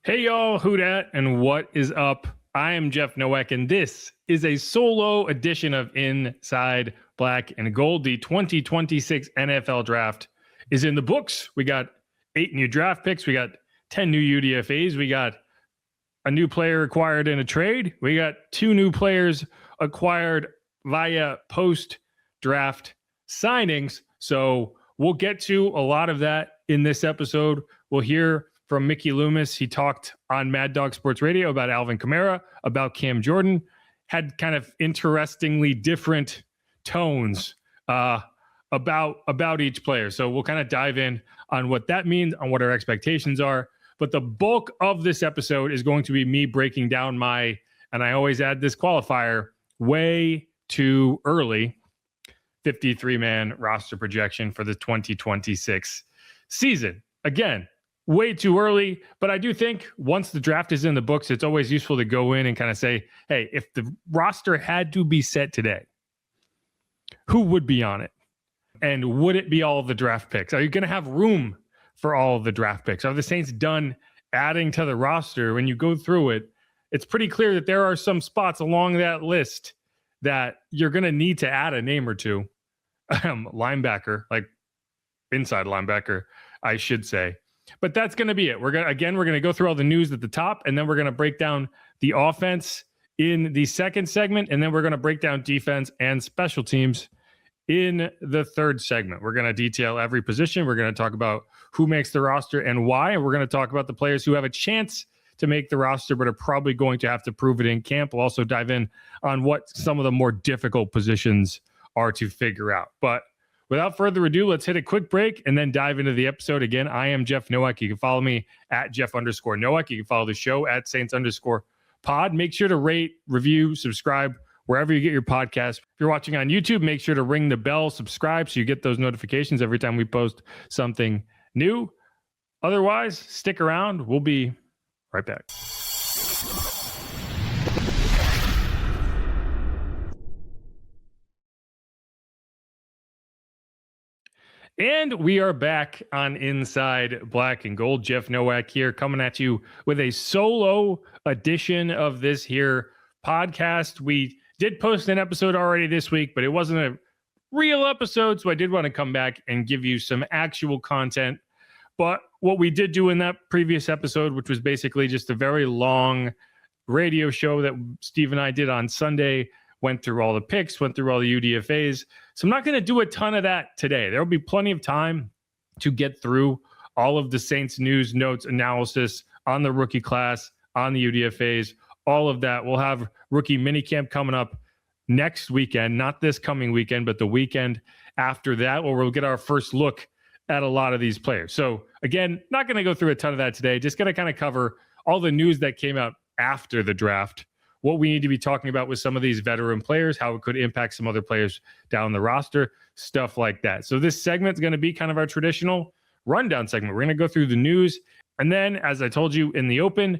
Hey y'all, who dat and what is up? I am Jeff Nowak and this is a solo edition of Inside Black and Gold. The 2026 NFL Draft is in the books. We got 8 new draft picks. We got 10 new UDFAs. We got a new player acquired in a trade. We got 2 new players acquired via post-draft signings. So we'll get to a lot of that in this episode. We'll hear from Mickey Loomis. He talked on Mad Dog Sports Radio about Alvin Kamara, about Cam Jordan, had kind of interestingly different tones about each player. So we'll kind of dive in on what that means, on what our expectations are. But the bulk of this episode is going to be me breaking down my, and I always add this qualifier, way too early 53-man roster projection for the 2026 season. Again, way too early, but I do think once the draft is in the books, it's always useful to go in and kind of say, hey, if the roster had to be set today, who would be on it? And would it be all of the draft picks? Are you going to have room for all of the draft picks? Are the Saints done adding to the roster? When you go through it, it's pretty clear that there are some spots along that list that you're going to need to add a name or two. Linebacker, like inside linebacker, I should say. But that's going to be it. We're going to go through all the news at the top, and then we're going to break down the offense in the second segment, and then we're going to break down defense and special teams in the third segment. We're going to detail every position. We're going to talk about who makes the roster and why, and we're going to talk about the players who have a chance to make the roster but are probably going to have to prove it in camp. We'll also dive in on what some of the more difficult positions are to figure out. But without further ado, let's hit a quick break and then dive into the episode. Again, I am Jeff Nowak. You can follow me at Jeff_Nowak. You can follow the show at Saints_pod. Make sure to rate, review, subscribe wherever you get your podcast. If you're watching on YouTube, make sure to ring the bell, subscribe so you get those notifications every time we post something new. Otherwise, stick around. We'll be right back. And we are back on Inside Black and Gold. Jeff Nowak here, coming at you with a solo edition of this here podcast. We did post an episode already this week, but it wasn't a real episode, so I did want to come back and give you some actual content. But what we did do in that previous episode, which was basically just a very long radio show that Steve and I did on Sunday, went through all the picks, went through all the UDFAs. So I'm not going to do a ton of that today. There will be plenty of time to get through all of the Saints news, notes, analysis on the rookie class, on the UDFAs, all of that. We'll have rookie minicamp coming up next weekend, not this coming weekend, but the weekend after that, where we'll get our first look at a lot of these players. So again, not going to go through a ton of that today. Just going to kind of cover all the news that came out after the draft, what we need to be talking about with some of these veteran players, how it could impact some other players down the roster, stuff like that. So this segment is going to be kind of our traditional rundown segment. We're going to go through the news. And then, as I told you in the open,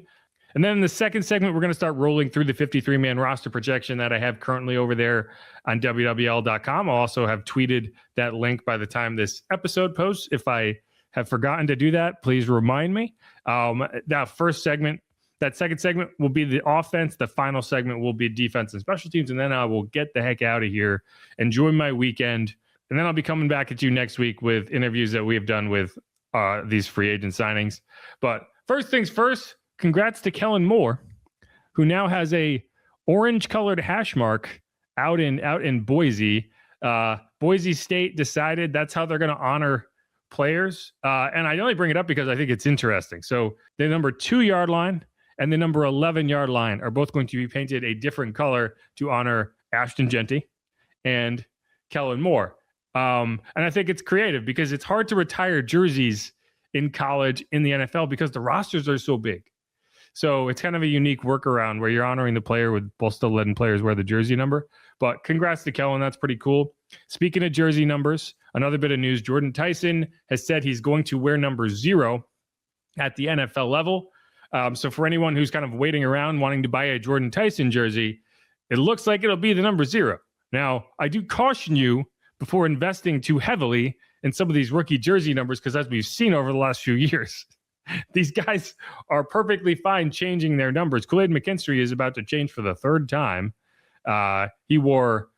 and then in the second segment, we're going to start rolling through the 53-man roster projection that I have currently over there on WWL.com. I'll also have tweeted that link by the time this episode posts. If I have forgotten to do that, please remind me. That second segment will be the offense. The final segment will be defense and special teams. And then I will get the heck out of here, enjoy my weekend. And then I'll be coming back at you next week with interviews that we have done with these free agent signings. But first things first, congrats to Kellen Moore, who now has a orange colored hash mark out in Boise. Boise State decided that's how they're going to honor players. And I only bring it up because I think it's interesting. So the number 2 yard line and the number 11 yard line are both going to be painted a different color to honor Ashton Genty and Kellen Moore. And I think it's creative because it's hard to retire jerseys in college, in the NFL, because the rosters are so big. So it's kind of a unique workaround where you're honoring the player with both still letting players wear the jersey number. But congrats to Kellen. That's pretty cool. Speaking of jersey numbers, another bit of news. Jordan Tyson has said he's going to wear number 0 at the NFL level. So for anyone who's kind of waiting around wanting to buy a Jordan Tyson jersey, it looks like it'll be the number 0. Now, I do caution you before investing too heavily in some of these rookie jersey numbers, because as we've seen over the last few years, These guys are perfectly fine changing their numbers. Kool-Aid McKinstry is about to change for the third time. He wore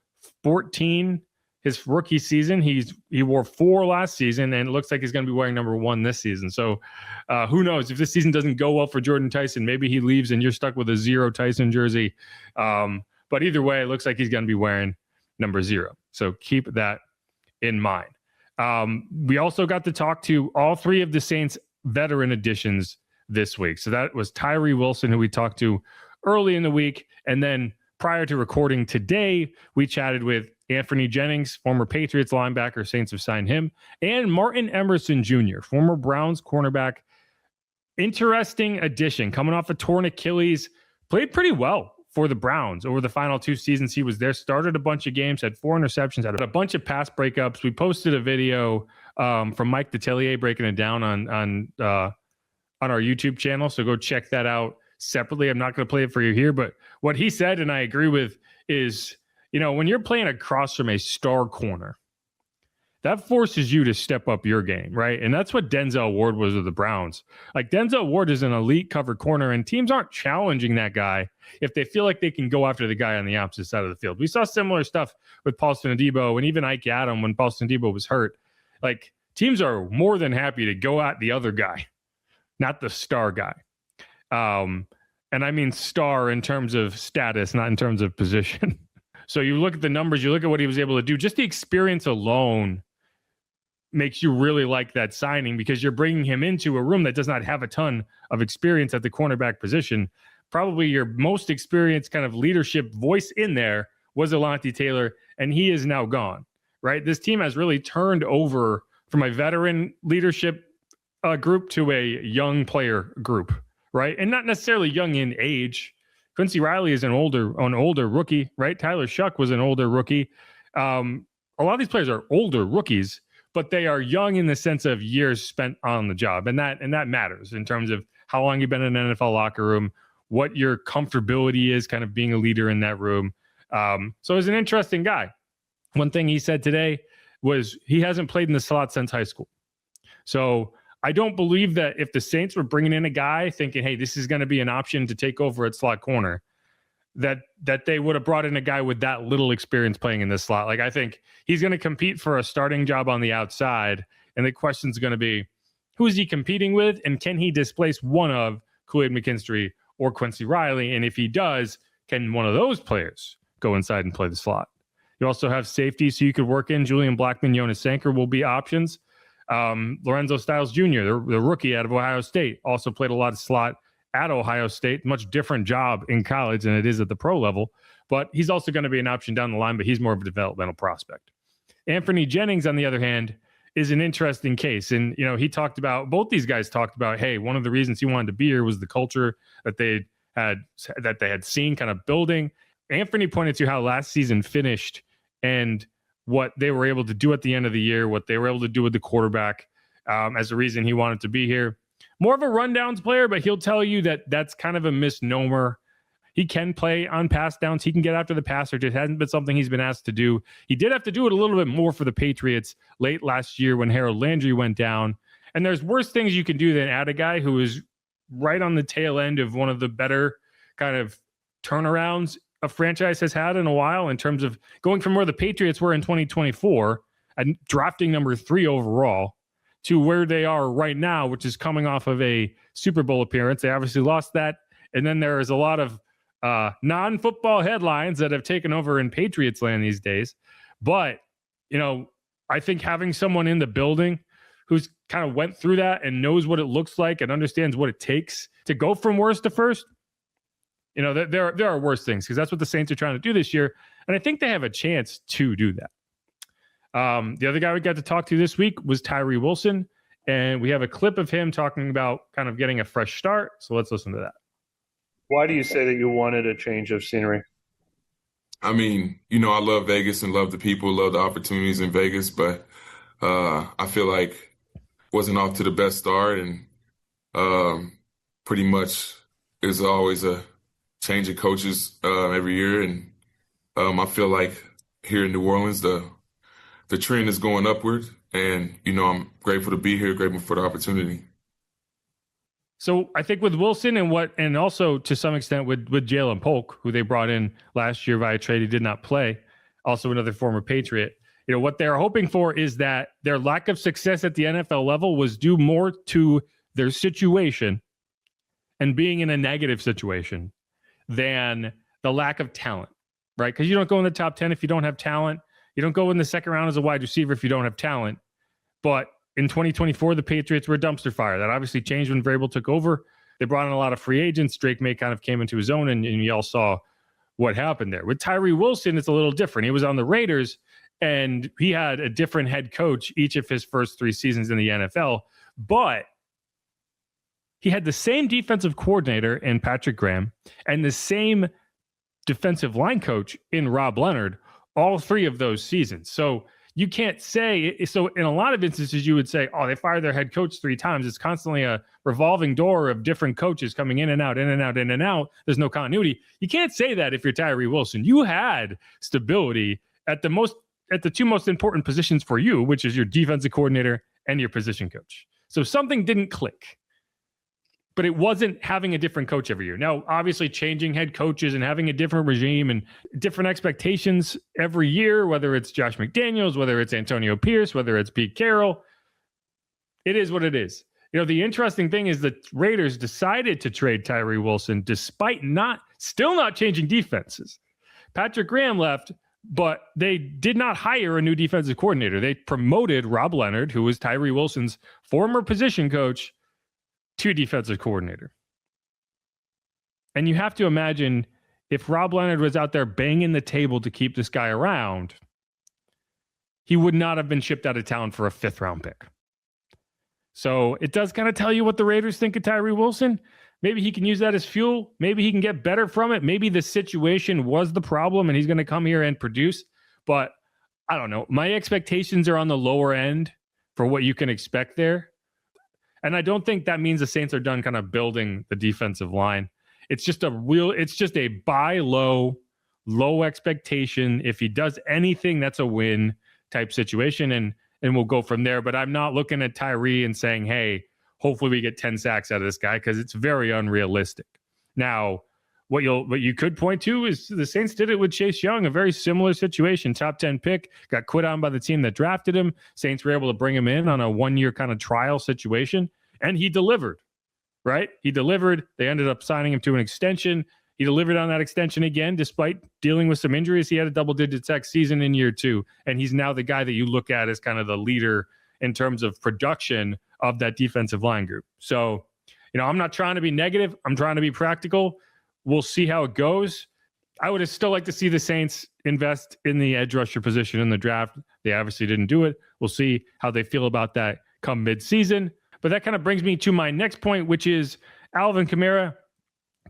14 his rookie season. He wore 4 last season, and it looks like he's going to be wearing number 1 this season. So who knows? If this season doesn't go well for Jordan Tyson, maybe he leaves and you're stuck with a 0 Tyson jersey. But either way, it looks like he's going to be wearing number 0. So keep that in mind. We also got to talk to all 3 of the Saints veteran additions this week. So that was Tyree Wilson, who we talked to early in the week. And then prior to recording today, we chatted with Anthony Jennings, former Patriots linebacker. Saints have signed him. And Martin Emerson Jr., former Browns cornerback. Interesting addition. Coming off a torn Achilles. Played pretty well for the Browns over the final 2 seasons he was there. Started a bunch of games, had 4 interceptions, had a bunch of pass breakups. We posted a video from Mike Detillier breaking it down on our YouTube channel. So go check that out separately. I'm not going to play it for you here, but what he said, and I agree with, is, when you're playing across from a star corner, that forces you to step up your game, right? And that's what Denzel Ward was with the Browns. Like, Denzel Ward is an elite cover corner, and teams aren't challenging that guy if they feel like they can go after the guy on the opposite side of the field. We saw similar stuff with Paulson Adebo and even Ike Adam when Paulson Adebo was hurt. Like, teams are more than happy to go at the other guy, not the star guy. And I mean star in terms of status, not in terms of position. So you look at the numbers, you look at what he was able to do. Just the experience alone makes you really like that signing, because you're bringing him into a room that does not have a ton of experience at the cornerback position. Probably your most experienced kind of leadership voice in there was Alontae Taylor, and he is now gone, right? This team has really turned over from a veteran leadership group to a young player group, right? And not necessarily young in age. Quincy Riley is an older rookie, right? Tyler Shuck was an older rookie. A lot of these players are older rookies, but they are young in the sense of years spent on the job. And that matters in terms of how long you've been in an NFL locker room, what your comfortability is kind of being a leader in that room. So he's an interesting guy. One thing he said today was he hasn't played in the slot since high school. So I don't believe that if the Saints were bringing in a guy thinking, hey, this is going to be an option to take over at slot corner, that they would have brought in a guy with that little experience playing in this slot. Like, I think he's going to compete for a starting job on the outside. And the question's going to be, who is he competing with? And can he displace one of Kool-Aid McKinstry or Quincy Riley? And if he does, can one of those players go inside and play the slot? You also have safety, so you could work in Julian Blackman, Jonas Sanker will be options. Lorenzo Styles Jr., the rookie out of Ohio State, also played a lot of slot at Ohio State. Much different job in college than it is at the pro level. But he's also going to be an option down the line, but he's more of a developmental prospect. Anthony Jennings, on the other hand, is an interesting case. And, he talked about, both these guys talked about, hey, one of the reasons he wanted to be here was the culture that they had seen kind of building. Anthony pointed to how last season finished and what they were able to do at the end of the year, what they were able to do with the quarterback as a reason he wanted to be here. More of a rundowns player, but he'll tell you that that's kind of a misnomer. He can play on pass downs. He can get after the passer. It hasn't been something he's been asked to do. He did have to do it a little bit more for the Patriots late last year when Harold Landry went down. And there's worse things you can do than add a guy who is right on the tail end of one of the better kind of turnarounds a franchise has had in a while, in terms of going from where the Patriots were in 2024 and drafting number 3 overall to where they are right now, which is coming off of a Super Bowl appearance. They obviously lost that. And then there is a lot of non-football headlines that have taken over in Patriots land these days. But, I think having someone in the building who's kind of went through that and knows what it looks like and understands what it takes to go from worst to first, there are worse things, because that's what the Saints are trying to do this year. And I think they have a chance to do that. The other guy we got to talk to this week was Tyree Wilson. And we have a clip of him talking about kind of getting a fresh start. So let's listen to that. Why do you say that you wanted a change of scenery? I mean, I love Vegas and love the people, love the opportunities in Vegas, but I feel like wasn't off to the best start, and pretty much is always a change of coaches every year. And I feel like here in New Orleans, the trend is going upward, and, I'm grateful to be here, grateful for the opportunity. So I think with Wilson and also to some extent with Jalen Polk, who they brought in last year via trade, he did not play, also another former Patriot. What they're hoping for is that their lack of success at the NFL level was due more to their situation and being in a negative situation than the lack of talent, right? Because you don't go in the top 10 if you don't have talent. You don't go in the second round as a wide receiver if you don't have talent. But in 2024, the Patriots were a dumpster fire. That obviously changed when Vrabel took over. They brought in a lot of free agents. Drake May kind of came into his own, and you all saw what happened there. With Tyree Wilson, it's a little different. He was on the Raiders, and he had a different head coach each of his first 3 seasons in the NFL. But he had the same defensive coordinator in Patrick Graham and the same defensive line coach in Rob Leonard all 3 of those seasons. So you can't say, so in a lot of instances, you would say, oh, they fired their head coach 3 times. It's constantly a revolving door of different coaches coming in and out, in and out, in and out. There's no continuity. You can't say that if you're Tyree Wilson. You had stability at the 2 most important positions for you, which is your defensive coordinator and your position coach. So something didn't click. But it wasn't having a different coach every year. Now, obviously, changing head coaches and having a different regime and different expectations every year, whether it's Josh McDaniels, whether it's Antonio Pierce, whether it's Pete Carroll, it is what it is. The interesting thing is the Raiders decided to trade Tyree Wilson despite still not changing defenses. Patrick Graham left, but they did not hire a new defensive coordinator. They promoted Rob Leonard, who was Tyree Wilson's former position coach, to defensive coordinator. And you have to imagine if Rob Leonard was out there banging the table to keep this guy around, he would not have been shipped out of town for a 5th round pick. So it does kind of tell you what the Raiders think of Tyree Wilson. Maybe he can use that as fuel. Maybe he can get better from it. Maybe the situation was the problem and he's going to come here and produce. But I don't know. My expectations are on the lower end for what you can expect there. And I don't think that means the Saints are done kind of building the defensive line. It's just a buy low expectation. If he does anything, that's a win type situation. And we'll go from there. But I'm not looking at Tyree and saying, hey, hopefully we get 10 sacks out of this guy, because it's very unrealistic. Now, what you could point to is the Saints did it with Chase Young, a very similar situation. Top 10 pick, got quit on by the team that drafted him. Saints were able to bring him in on a 1-year kind of trial situation, and he delivered, right? He delivered. They ended up signing him to an extension. He delivered on that extension again, despite dealing with some injuries. He had a double-digit sack season in year 2, and he's now the guy that you look at as kind of the leader in terms of production of that defensive line group. So, I'm not trying to be negative. I'm trying to be practical. We'll see how it goes. I would still like to see the Saints invest in the edge rusher position in the draft. They obviously didn't do it. We'll see how they feel about that come mid-season. But that kind of brings me to my next point, which is Alvin Kamara,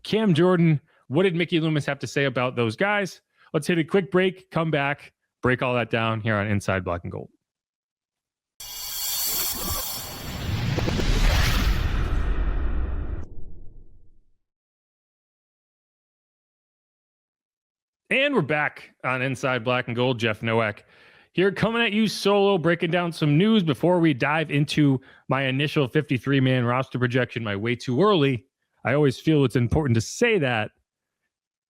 Cam Jordan. What did Mickey Loomis have to say about those guys? Let's hit a quick break, come back, break all that down here on Inside Black and Gold. And we're back on Inside Black and Gold. Jeff Nowak here, coming at you solo, breaking down some news before we dive into my initial 53-man roster projection. My way too early. I always feel it's important to say that.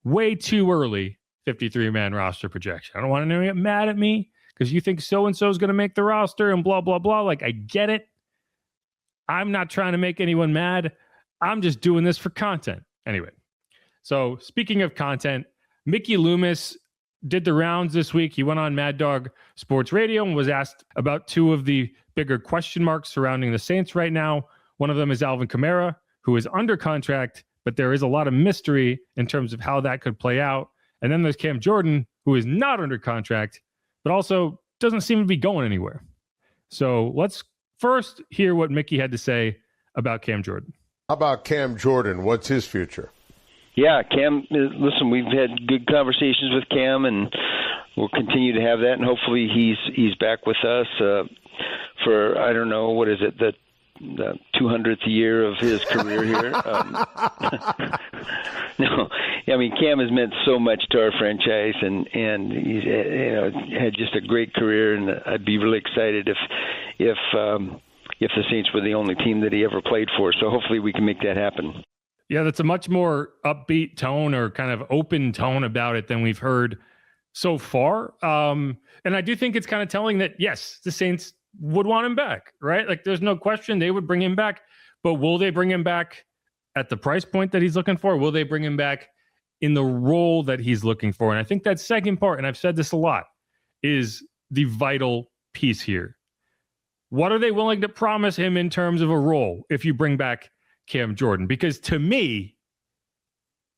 Way too early 53-man roster projection. I don't want anyone to get mad at me because you think so-and-so is going to make the roster and blah, blah, blah. Like, I get it. I'm not trying to make anyone mad. I'm just doing this for content. Anyway, so speaking of content, Mickey Loomis did the rounds this week. He went on Mad Dog Sports Radio and was asked about 2 of the bigger question marks surrounding the Saints right now. One of them is Alvin Kamara, who is under contract, but there is a lot of mystery in terms of how that could play out. And then there's Cam Jordan, who is not under contract, but also doesn't seem to be going anywhere. So let's first hear what Mickey had to say about Cam Jordan. How about Cam Jordan? What's his future? Yeah, Cam, listen, we've had good conversations with Cam, and we'll continue to have that, and hopefully he's back with us for, I don't know, what is it, the 200th year of his career here. No, I mean, Cam has meant so much to our franchise, and he's had just a great career, and I'd be really excited if if the Saints were the only team that he ever played for. So hopefully we can make that happen. Yeah, that's a much more upbeat tone or kind of open tone about it than we've heard so far. And I do think it's kind of telling that, yes, the Saints would want him back, right? Like, there's no question they would bring him back. But will they bring him back at the price point that he's looking for? Will they bring him back in the role that he's looking for? And I think that second part, and I've said this a lot, is the vital piece here. What are they willing to promise him in terms of a role if you bring back Cam Jordan? Because to me,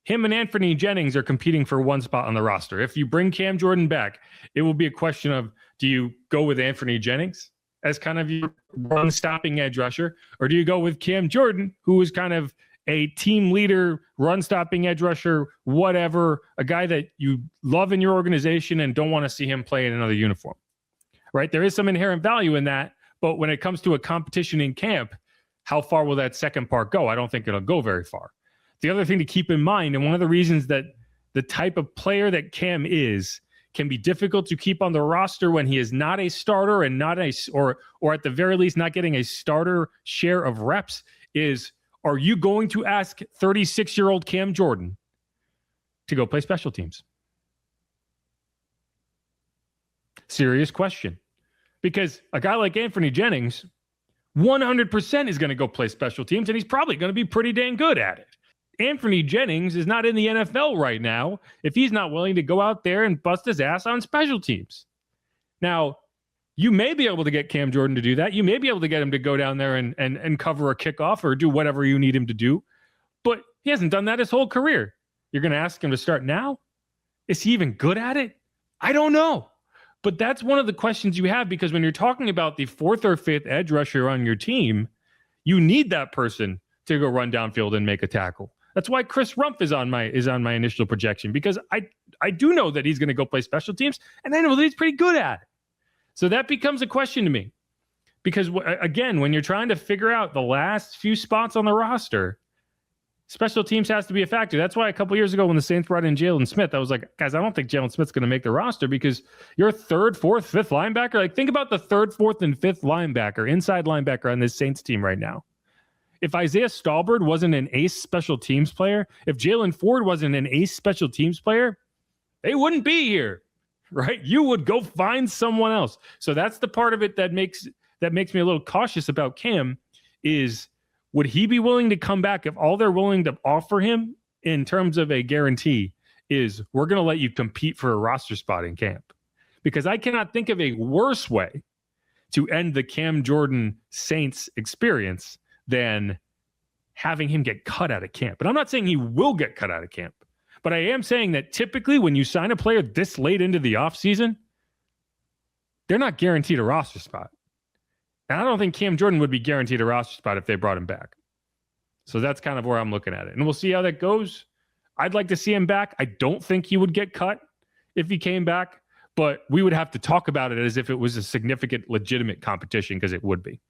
him and Anthony Jennings are competing for one spot on the roster. If you bring Cam Jordan back, it will be a question of, do you go with Anthony Jennings as kind of your run-stopping edge rusher, or do you go with Cam Jordan, who is kind of a team leader, run-stopping edge rusher, whatever, a guy that you love in your organization and don't want to see him play in another uniform, right? There is some inherent value in that, but when it comes to a competition in camp, how far will that second part go? I don't think it'll go very far. The other thing to keep in mind, and one of the reasons that the type of player that Cam is can be difficult to keep on the roster when he is not a starter and not or at the very least not getting a starter share of reps, is, are you going to ask 36-year-old Cam Jordan to go play special teams? Serious question. Because a guy like Anthony Jennings 100% is going to go play special teams, and he's probably going to be pretty dang good at it. Anthony Jennings is not in the NFL right now if he's not willing to go out there and bust his ass on special teams. Now, you may be able to get Cam Jordan to do that. You may be able to get him to go down there and cover a kickoff or do whatever you need him to do. But he hasn't done that his whole career. You're going to ask him to start now? Is he even good at it? I don't know. But that's one of the questions you have, because when you're talking about the fourth or fifth edge rusher on your team, you need that person to go run downfield and make a tackle. That's why Chris Rumph is on my initial projection, because I do know that he's going to go play special teams, and I know that he's pretty good at it. So that becomes a question to me, because again, when you're trying to figure out the last few spots on the roster, special teams has to be a factor. That's why a couple years ago when the Saints brought in Jalen Smith, I was like, guys, I don't think Jalen Smith's going to make the roster, because you're third, fourth, fifth linebacker. Like, think about the third, fourth, and fifth linebacker, inside linebacker on this Saints team right now. If Isaiah Stallbird wasn't an ace special teams player, if Jalen Ford wasn't an ace special teams player, they wouldn't be here, right? You would go find someone else. So that's the part of it that makes me a little cautious about Cam, is would he be willing to come back if all they're willing to offer him in terms of a guarantee is, we're going to let you compete for a roster spot in camp? Because I cannot think of a worse way to end the Cam Jordan Saints experience than having him get cut out of camp. But I'm not saying he will get cut out of camp. But I am saying that typically when you sign a player this late into the offseason, they're not guaranteed a roster spot. And I don't think Cam Jordan would be guaranteed a roster spot if they brought him back. So that's kind of where I'm looking at it. And we'll see how that goes. I'd like to see him back. I don't think he would get cut if he came back, but we would have to talk about it as if it was a significant, legitimate competition, because it would be.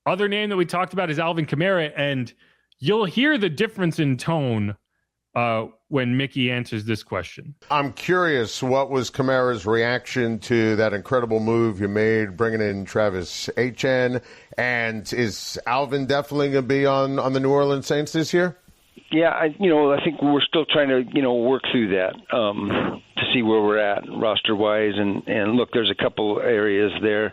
Other name that we talked about is Alvin Kamara, and you'll hear the difference in tone when Mickey answers this question. I'm curious, what was Kamara's reaction to that incredible move you made, bringing in Travis Etienne? And is Alvin definitely going to be on the New Orleans Saints this year? Yeah, I think we're still trying to, work through that to see where we're at roster-wise. And look, there's a couple areas there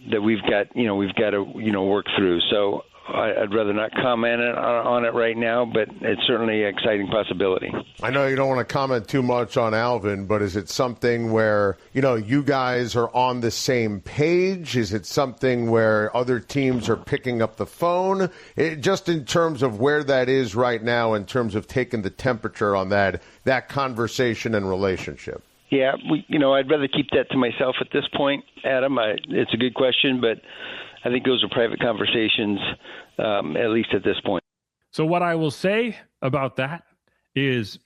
that we've got to, work through. So I'd rather not comment on it right now, but it's certainly an exciting possibility. I know you don't want to comment too much on Alvin, but is it something where, you guys are on the same page? Is it something where other teams are picking up the phone? Just in terms of where that is right now, in terms of taking the temperature on that conversation and relationship. Yeah, I'd rather keep that to myself at this point, Adam. It's a good question, but I think those are private conversations, at least at this point. So what I will say about that is,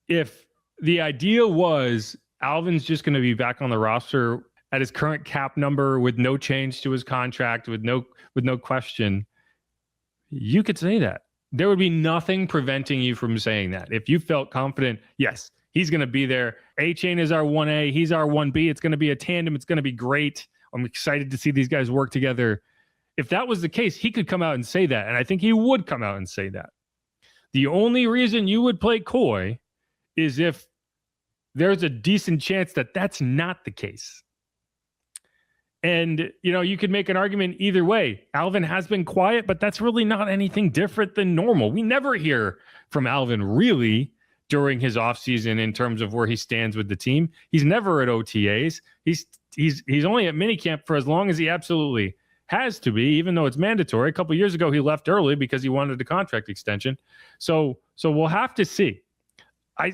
if the idea was Alvin's just going to be back on the roster at his current cap number with no change to his contract, with no question, you could say that. There would be nothing preventing you from saying that. If you felt confident, yes, he's going to be there. A-Chain is our 1A. He's our 1B. It's going to be a tandem. It's going to be great. I'm excited to see these guys work together. If that was the case, he could come out and say that. And I think he would come out and say that. The only reason you would play coy is if there's a decent chance that that's not the case. And, you could make an argument either way. Alvin has been quiet, but that's really not anything different than normal. We never hear from Alvin really during his offseason in terms of where he stands with the team. He's never at OTAs. He's only at minicamp for as long as he absolutely has to be, even though it's mandatory. A couple of years ago, he left early because he wanted a contract extension. So we'll have to see. I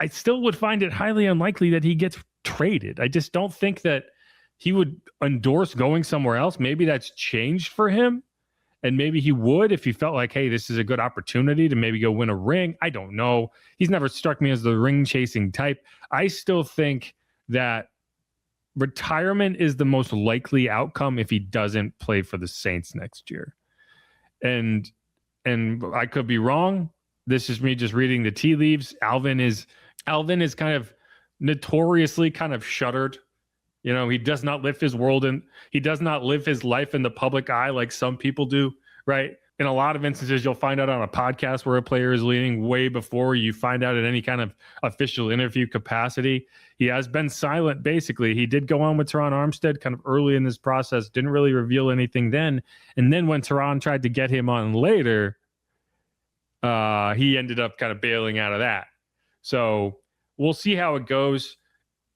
still would find it highly unlikely that he gets traded. I just don't think that he would endorse going somewhere else. Maybe that's changed for him. And maybe he would if he felt like, hey, this is a good opportunity to maybe go win a ring. I don't know. He's never struck me as the ring chasing type. I still think that retirement is the most likely outcome if he doesn't play for the Saints next year. And I could be wrong. This is me just reading the tea leaves. Alvin is kind of notoriously kind of shuttered. He does not live his world and he does not live his life in the public eye like some people do, right? In a lot of instances, you'll find out on a podcast where a player is leaving way before you find out in any kind of official interview capacity. He has been silent, basically. He did go on with Teron Armstead kind of early in this process, didn't really reveal anything then. And then when Teron tried to get him on later, he ended up kind of bailing out of that. So we'll see how it goes.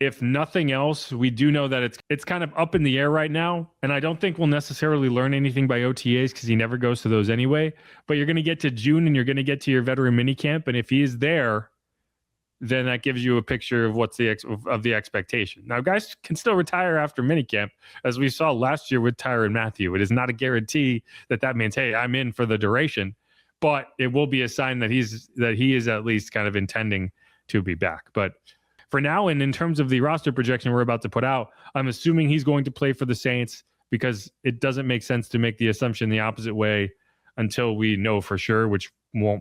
If nothing else, we do know that it's kind of up in the air right now. And I don't think we'll necessarily learn anything by OTAs because he never goes to those anyway. But you're going to get to June and you're going to get to your veteran minicamp. And if he is there, then that gives you a picture of what's the expectation. Now, guys can still retire after minicamp, as we saw last year with Tyrann Mathieu. It is not a guarantee that means, hey, I'm in for the duration. But it will be a sign that he is at least kind of intending to be back. But for now, and in terms of the roster projection we're about to put out, I'm assuming he's going to play for the Saints because it doesn't make sense to make the assumption the opposite way until we know for sure, which we'll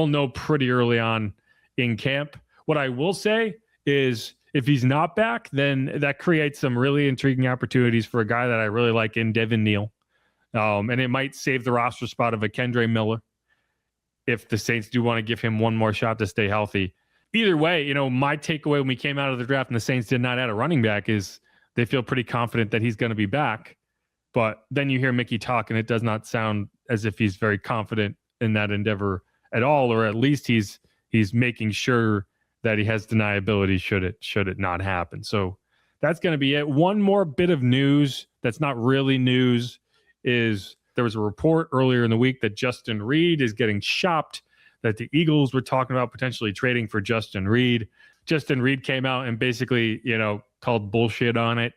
know pretty early on in camp. What I will say is if he's not back, then that creates some really intriguing opportunities for a guy that I really like in Devin Neal. And it might save the roster spot of a Kendre Miller if the Saints do want to give him one more shot to stay healthy. Either way, my takeaway when we came out of the draft and the Saints did not add a running back is they feel pretty confident that he's going to be back. But then you hear Mickey talk and it does not sound as if he's very confident in that endeavor at all, or at least he's making sure that he has deniability should it not happen. So that's going to be it. One more bit of news that's not really news is there was a report earlier in the week that Justin Reid is getting shopped, that the Eagles were talking about potentially trading for Justin Reid. Justin Reid came out and basically, called bullshit on it.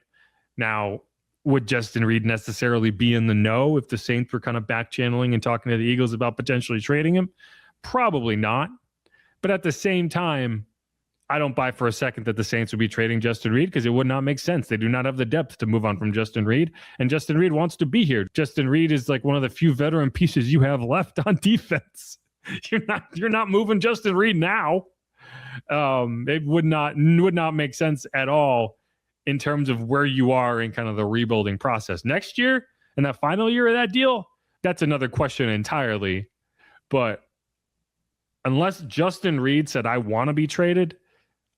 Now, would Justin Reid necessarily be in the know if the Saints were kind of back channeling and talking to the Eagles about potentially trading him? Probably not. But at the same time, I don't buy for a second that the Saints would be trading Justin Reid because it would not make sense. They do not have the depth to move on from Justin Reid, and Justin Reid wants to be here. Justin Reid is like one of the few veteran pieces you have left on defense. You're not moving Justin Reid now. It would not make sense at all in terms of where you are in kind of the rebuilding process. Next year and that final year of that deal, that's another question entirely. But unless Justin Reid said, I want to be traded,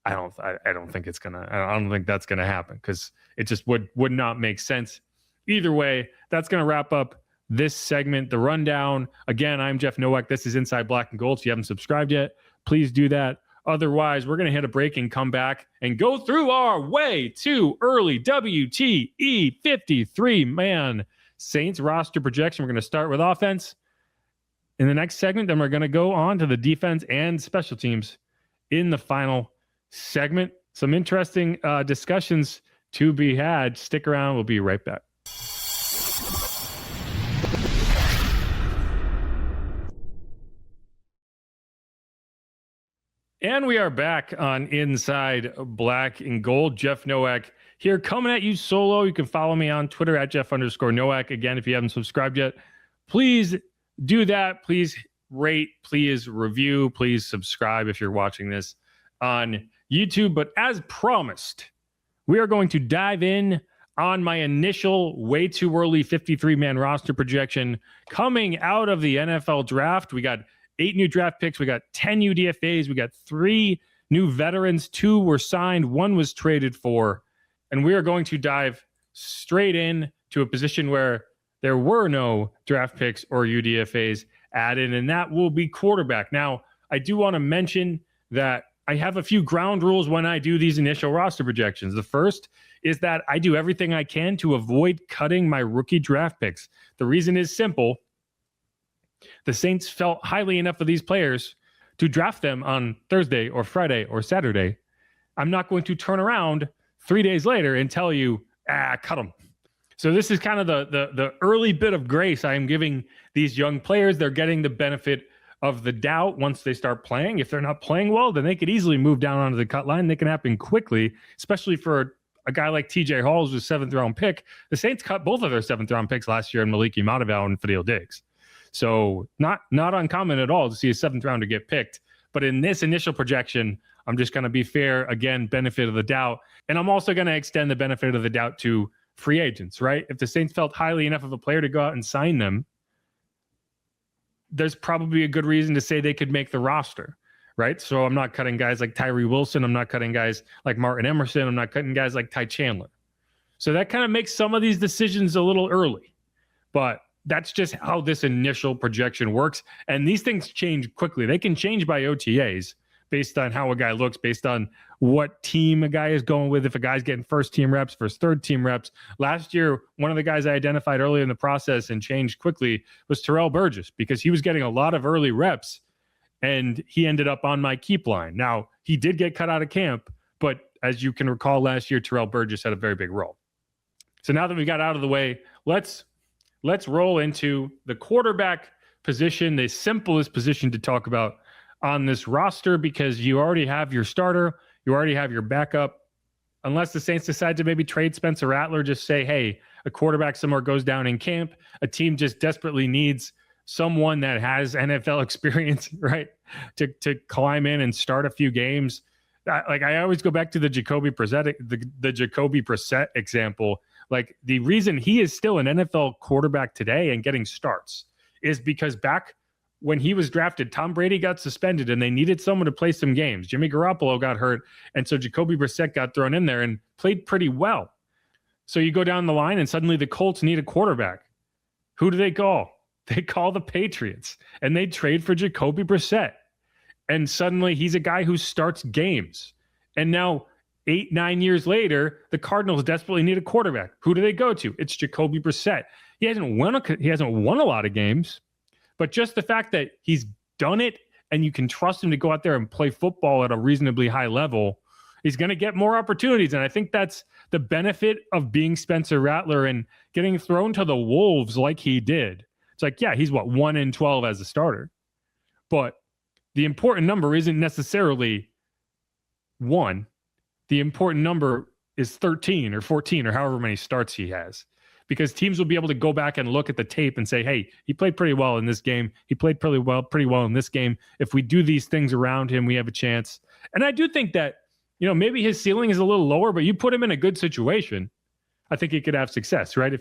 I don't think that's gonna happen because it just would not make sense. Either way, that's gonna wrap up this segment, the rundown. Again, I'm Jeff Nowak. This is Inside Black and Gold. If you haven't subscribed yet, please do that. Otherwise, we're going to hit a break and come back and go through our way too early WTE 53-man Saints roster projection. We're going to start with offense in the next segment. Then we're going to go on to the defense and special teams in the final segment. Some interesting discussions to be had. Stick around. We'll be right back. And we are back on Inside Black and Gold. Jeff Nowak here coming at you solo. You can follow me on Twitter at Jeff_Nowak. Again, if you haven't subscribed yet, please do that. Please rate, please review, please subscribe if you're watching this on YouTube. But as promised, we are going to dive in on my initial way too early 53-man roster projection coming out of the NFL draft. We got 8 new draft picks. We got 10 UDFAs. We got 3 new veterans. 2 were signed. 1 was traded for. And we are going to dive straight in to a position where there were no draft picks or UDFAs added, and that will be quarterback. Now, I do want to mention that I have a few ground rules when I do these initial roster projections. The first is that I do everything I can to avoid cutting my rookie draft picks. The reason is simple. The Saints felt highly enough of these players to draft them on Thursday or Friday or Saturday. I'm not going to turn around 3 days later and tell you, cut them. So this is kind of the early bit of grace I am giving these young players. They're getting the benefit of the doubt once they start playing. If they're not playing well, then they could easily move down onto the cut line. They can happen quickly, especially for a guy like TJ Hall, who's a 7th-round pick. The Saints cut both of their 7th-round picks last year in Maliki Madaval and Fadil Diggs. So not uncommon at all to see a 7th rounder get picked. But in this initial projection, I'm just going to be fair, again, benefit of the doubt. And I'm also going to extend the benefit of the doubt to free agents, right? If the Saints felt highly enough of a player to go out and sign them, there's probably a good reason to say they could make the roster, right? So I'm not cutting guys like Tyree Wilson. I'm not cutting guys like Martin Emerson. I'm not cutting guys like Ty Chandler. So that kind of makes some of these decisions a little early. But that's just how this initial projection works. And these things change quickly. They can change by OTAs based on how a guy looks, based on what team a guy is going with. If a guy's getting first team reps versus third team reps. Last year, one of the guys I identified early in the process and changed quickly was Terrell Burgess, because he was getting a lot of early reps and he ended up on my keep line. Now, he did get cut out of camp, but as you can recall, last year, Terrell Burgess had a very big role. So now that we got out of the way, let's roll into the quarterback position, the simplest position to talk about on this roster, because you already have your starter, you already have your backup. Unless the Saints decide to maybe trade Spencer Rattler, just say, hey, a quarterback somewhere goes down in camp, a team just desperately needs someone that has NFL experience, right, to climb in and start a few games. I always go back to the Jacoby Brissett example. Like, the reason he is still an NFL quarterback today and getting starts is because back when he was drafted, Tom Brady got suspended and they needed someone to play some games. Jimmy Garoppolo got hurt, and so Jacoby Brissett got thrown in there and played pretty well. So you go down the line and suddenly the Colts need a quarterback. Who do they call? They call the Patriots, and they trade for Jacoby Brissett. And suddenly he's a guy who starts games. And now 8-9 years later, the Cardinals desperately need a quarterback. Who do they go to? It's Jacoby Brissett. He hasn't won a lot of games, but just the fact that he's done it and you can trust him to go out there and play football at a reasonably high level, he's going to get more opportunities. And I think that's the benefit of being Spencer Rattler and getting thrown to the wolves like he did. It's like, yeah, he's 1-12 as a starter, but the important number isn't necessarily 1. The important number is 13 or 14 or however many starts he has, because teams will be able to go back and look at the tape and say, hey, he played pretty well in this game. He played pretty well in this game. If we do these things around him, we have a chance. And I do think that, maybe his ceiling is a little lower, but you put him in a good situation, I think he could have success, right?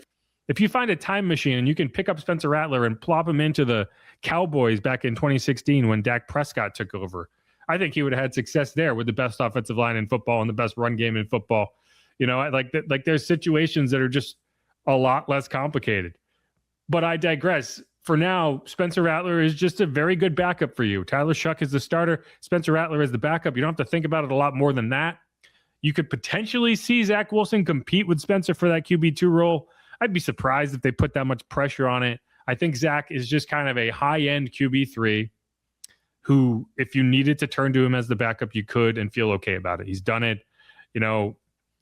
If you find a time machine and you can pick up Spencer Rattler and plop him into the Cowboys back in 2016 when Dak Prescott took over, I think he would have had success there with the best offensive line in football and the best run game in football. Like there's situations that are just a lot less complicated. But I digress. For now, Spencer Rattler is just a very good backup for you. Tyler Shuck is the starter. Spencer Rattler is the backup. You don't have to think about it a lot more than that. You could potentially see Zach Wilson compete with Spencer for that QB2 role. I'd be surprised if they put that much pressure on it. I think Zach is just kind of a high-end QB3 who, if you needed to turn to him as the backup, you could and feel okay about it. He's done it.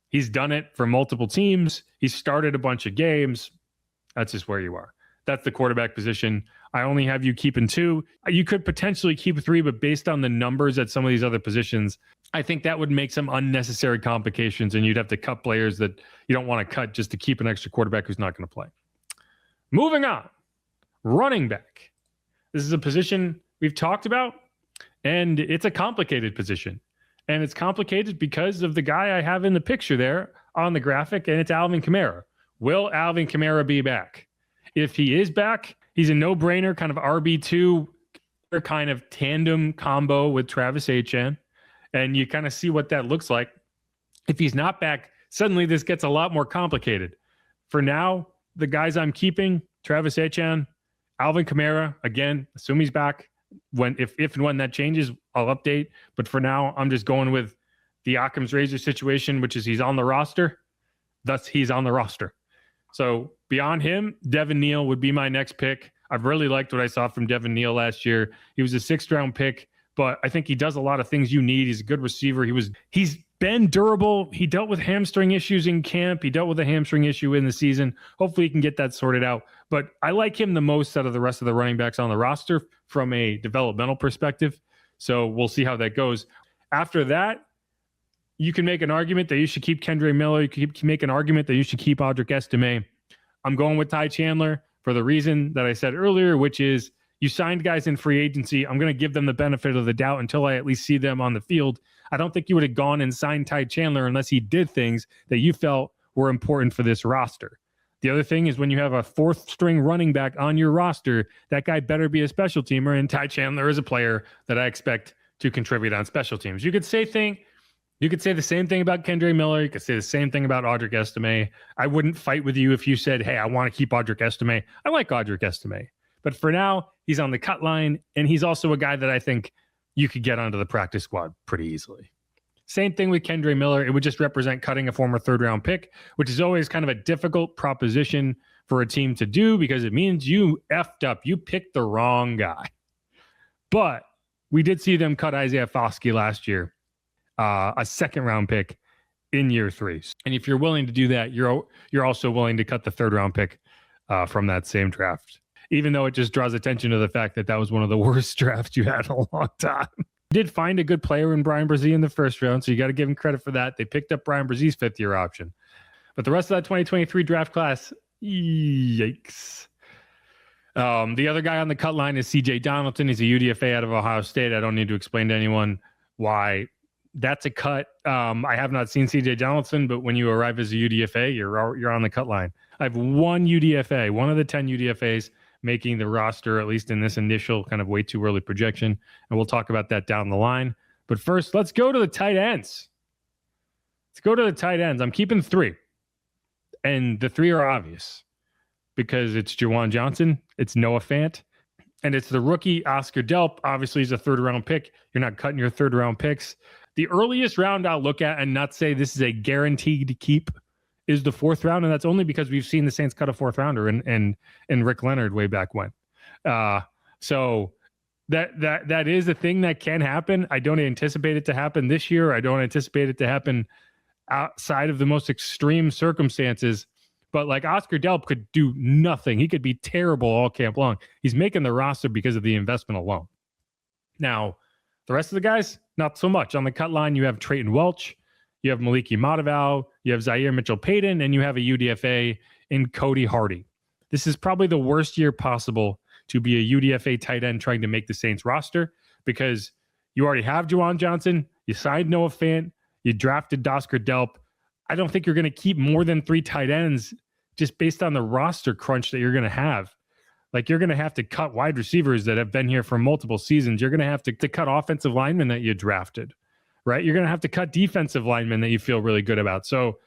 He's done it for multiple teams. He's started a bunch of games. That's just where you are. That's the quarterback position. I only have you keeping 2. You could potentially keep 3, but based on the numbers at some of these other positions, I think that would make some unnecessary complications, and you'd have to cut players that you don't want to cut just to keep an extra quarterback who's not going to play. Moving on. Running back. This is a position we've talked about, and it's a complicated position. And it's complicated because of the guy I have in the picture there on the graphic, and it's Alvin Kamara. Will Alvin Kamara be back? If he is back, he's a no-brainer, kind of RB2 kind of tandem combo with Travis Etienne, and you kind of see what that looks like. If he's not back, suddenly this gets a lot more complicated. For now, the guys I'm keeping, Travis Etienne, Alvin Kamara, again, assume he's back. If and when that changes, I'll update. But for now, I'm just going with the Occam's razor situation, which is he's on the roster. Thus, he's on the roster. So beyond him, Devin Neal would be my next pick. I've really liked what I saw from Devin Neal last year. He was a 6th-round pick, but I think he does a lot of things you need. He's a good receiver. He's been durable. He dealt with hamstring issues in camp. He dealt with a hamstring issue in the season. Hopefully he can get that sorted out. But I like him the most out of the rest of the running backs on the roster from a developmental perspective. So we'll see how that goes. After that, you can make an argument that you should keep Kendre Miller. You can make an argument that you should keep Audric Estime. I'm going with Ty Chandler for the reason that I said earlier, which is you signed guys in free agency. I'm going to give them the benefit of the doubt until I at least see them on the field. I don't think you would have gone and signed Ty Chandler unless he did things that you felt were important for this roster. The other thing is when you have a 4th-string running back on your roster, that guy better be a special teamer, and Ty Chandler is a player that I expect to contribute on special teams. You could say the same thing about Kendre Miller. You could say the same thing about Audric Estime. I wouldn't fight with you if you said, hey, I want to keep Audric Estime. I like Audric Estime. But for now, he's on the cut line, and he's also a guy that I think you could get onto the practice squad pretty easily. Same thing with Kendre Miller. It would just represent cutting a former 3rd-round pick, which is always kind of a difficult proposition for a team to do because it means you effed up. You picked the wrong guy. But we did see them cut Isaiah Foskey last year, a 2nd-round pick in year 3. And if you're willing to do that, you're also willing to cut the 3rd-round pick from that same draft, even though it just draws attention to the fact that was one of the worst drafts you had in a long time. Did find a good player in Brian Brzee in the 1st round, so you got to give him credit for that. They picked up Brian Brzee's 5th-year option. But the rest of that 2023 draft class, yikes. The other guy on the cut line is C.J. Donaldson. He's a UDFA out of Ohio State. I don't need to explain to anyone why that's a cut. I have not seen C.J. Donaldson, but when you arrive as a UDFA, you're on the cut line. I have one UDFA, one of the 10 UDFAs making the roster, at least in this initial kind of way too early projection. And we'll talk about that down the line. But first, let's go to the tight ends. I'm keeping 3. And the 3 are obvious because it's Juwan Johnson, it's Noah Fant, and it's the rookie Oscar Delp. Obviously, he's a 3rd-round pick. You're not cutting your 3rd-round picks. The earliest round I'll look at and not say this is a guaranteed keep is the 4th round, and that's only because we've seen the Saints cut a 4th rounder and Rick Leonard way back when. So that is a thing that can happen. I don't anticipate it to happen this year. I don't anticipate it to happen outside of the most extreme circumstances. But like Oscar Delp could do nothing. He could be terrible all camp long. He's making the roster because of the investment alone. Now, the rest of the guys, not so much. On the cut line, you have Trayton Welch, you have Maliki Mataval, you have Zaire Mitchell-Payton, and you have a UDFA in Cody Hardy. This is probably the worst year possible to be a UDFA tight end trying to make the Saints roster because you already have Juwan Johnson, you signed Noah Fant, you drafted Oscar Delp. I don't think you're going to keep more than 3 tight ends just based on the roster crunch that you're going to have. Like you're going to have to cut wide receivers that have been here for multiple seasons. You're going to have to cut offensive linemen that you drafted, right? You're going to have to cut defensive linemen that you feel really good about. So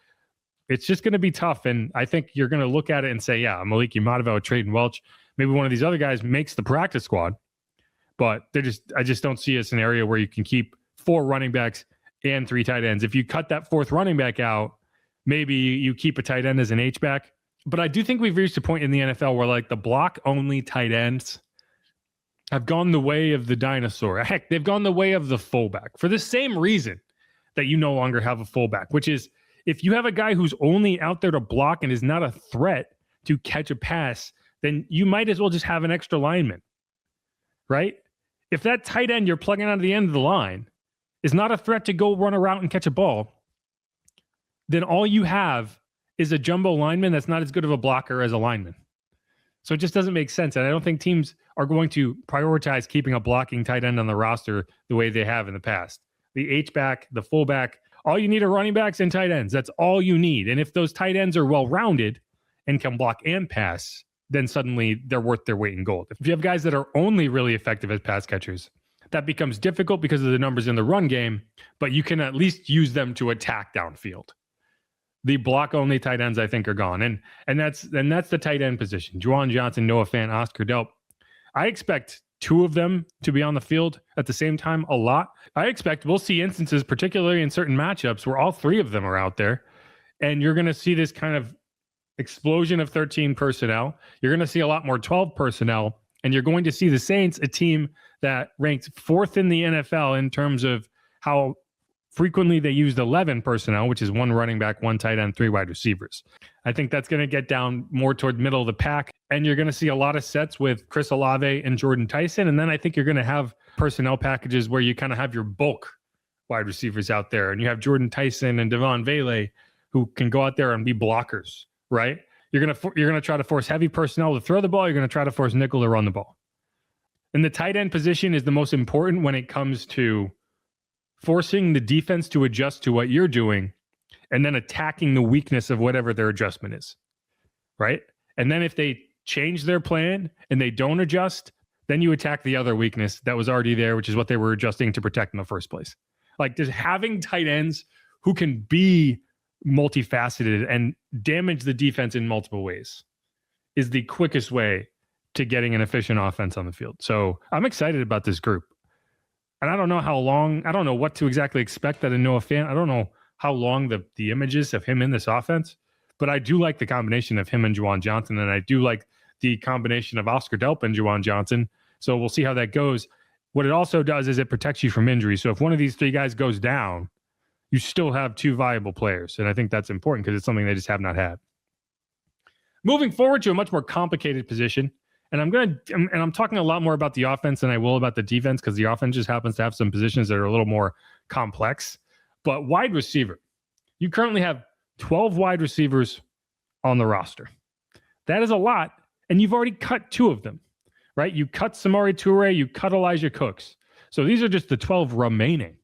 it's just going to be tough. And I think you're going to look at it and say, yeah, Maliki Matavel, Trayton Welch, maybe one of these other guys makes the practice squad. But I just don't see a scenario where you can keep 4 running backs and 3 tight ends. If you cut that 4th running back out, maybe you keep a tight end as an H-back. But I do think we've reached a point in the NFL where like the block-only tight ends have gone the way of the dinosaur. Heck, they've gone the way of the fullback for the same reason that you no longer have a fullback, which is if you have a guy who's only out there to block and is not a threat to catch a pass, then you might as well just have an extra lineman, right? If that tight end you're plugging out of the end of the line is not a threat to go run a route and catch a ball, then all you have is a jumbo lineman that's not as good of a blocker as a lineman. So it just doesn't make sense. And I don't think teams are going to prioritize keeping a blocking tight end on the roster the way they have in the past. The H-back, the fullback, All you need are running backs and tight ends. That's all you need. And if those tight ends are well-rounded and can block and pass, then suddenly they're worth their weight in gold. If you have guys that are only really effective as pass catchers, that becomes difficult because of the numbers in the run game, but you can at least use them to attack downfield. The block-only tight ends, I think, are gone. And that's the tight end position. Juwan Johnson, Noah Fant, Oscar Delp. I expect two of them to be on the field at the same time a lot. I expect we'll see instances, particularly in certain matchups, where all three of them are out there. And you're going to see this kind of explosion of 13 personnel. You're going to see a lot more 12 personnel. And you're going to see the Saints, a team that ranked fourth in the NFL in terms of how frequently they used 11 personnel, which is one running back, one tight end, three wide receivers. I think that's going to get down more toward middle of the pack. And you're going to see a lot of sets with Chris Olave and Jordan Tyson. And then I think you're going to have personnel packages where you kind of have your bulk wide receivers out there. And you have Jordan Tyson and Devon Vele who can go out there and be blockers, right? You're going to try to force heavy personnel to throw the ball. You're going to try to force nickel to run the ball. And the tight end position is the most important when it comes to forcing the defense to adjust to what you're doing and then attacking the weakness of whatever their adjustment is, right? And then if they change their plan and they don't adjust, then you attack the other weakness that was already there, which is what they were adjusting to protect in the first place. Like, just having tight ends who can be multifaceted and damage the defense in multiple ways is the quickest way to getting an efficient offense on the field. So I'm excited about this group. And I don't know how long, I don't know what to exactly expect out of Noah Fant. I don't know how long the images of him in this offense, but I do like the combination of him and Juwan Johnson. And I do like the combination of Oscar Delp and Juwan Johnson. So we'll see how that goes. What it also does is it protects you from injury. So if one of these three guys goes down, you still have two viable players. And I think that's important because it's something they just have not had. Moving forward to a much more complicated position. And I'm talking a lot more about the offense than I will about the defense because the offense just happens to have some positions that are a little more complex. But wide receiver, you currently have 12 wide receivers on the roster. That is a lot, and you've already cut two of them, right? You cut Samori Toure, you cut Elijah Cooks. So these are just the 12 remaining.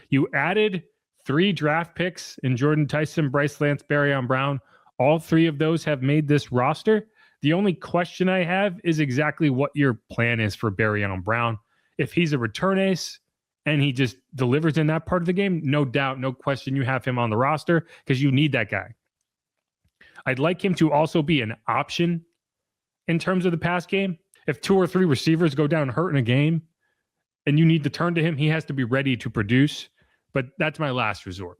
You added 3 draft picks in Jordan Tyson, Bryce Lance, Barryon Brown. All 3 of those have made this roster. The only question I have is exactly what your plan is for Barryon Brown. If he's a return ace and he just delivers in that part of the game, no doubt, no question, you have him on the roster because you need that guy. I'd like him to also be an option in terms of the pass game. If 2 or 3 receivers go down hurt in a game and you need to turn to him, he has to be ready to produce. But that's my last resort.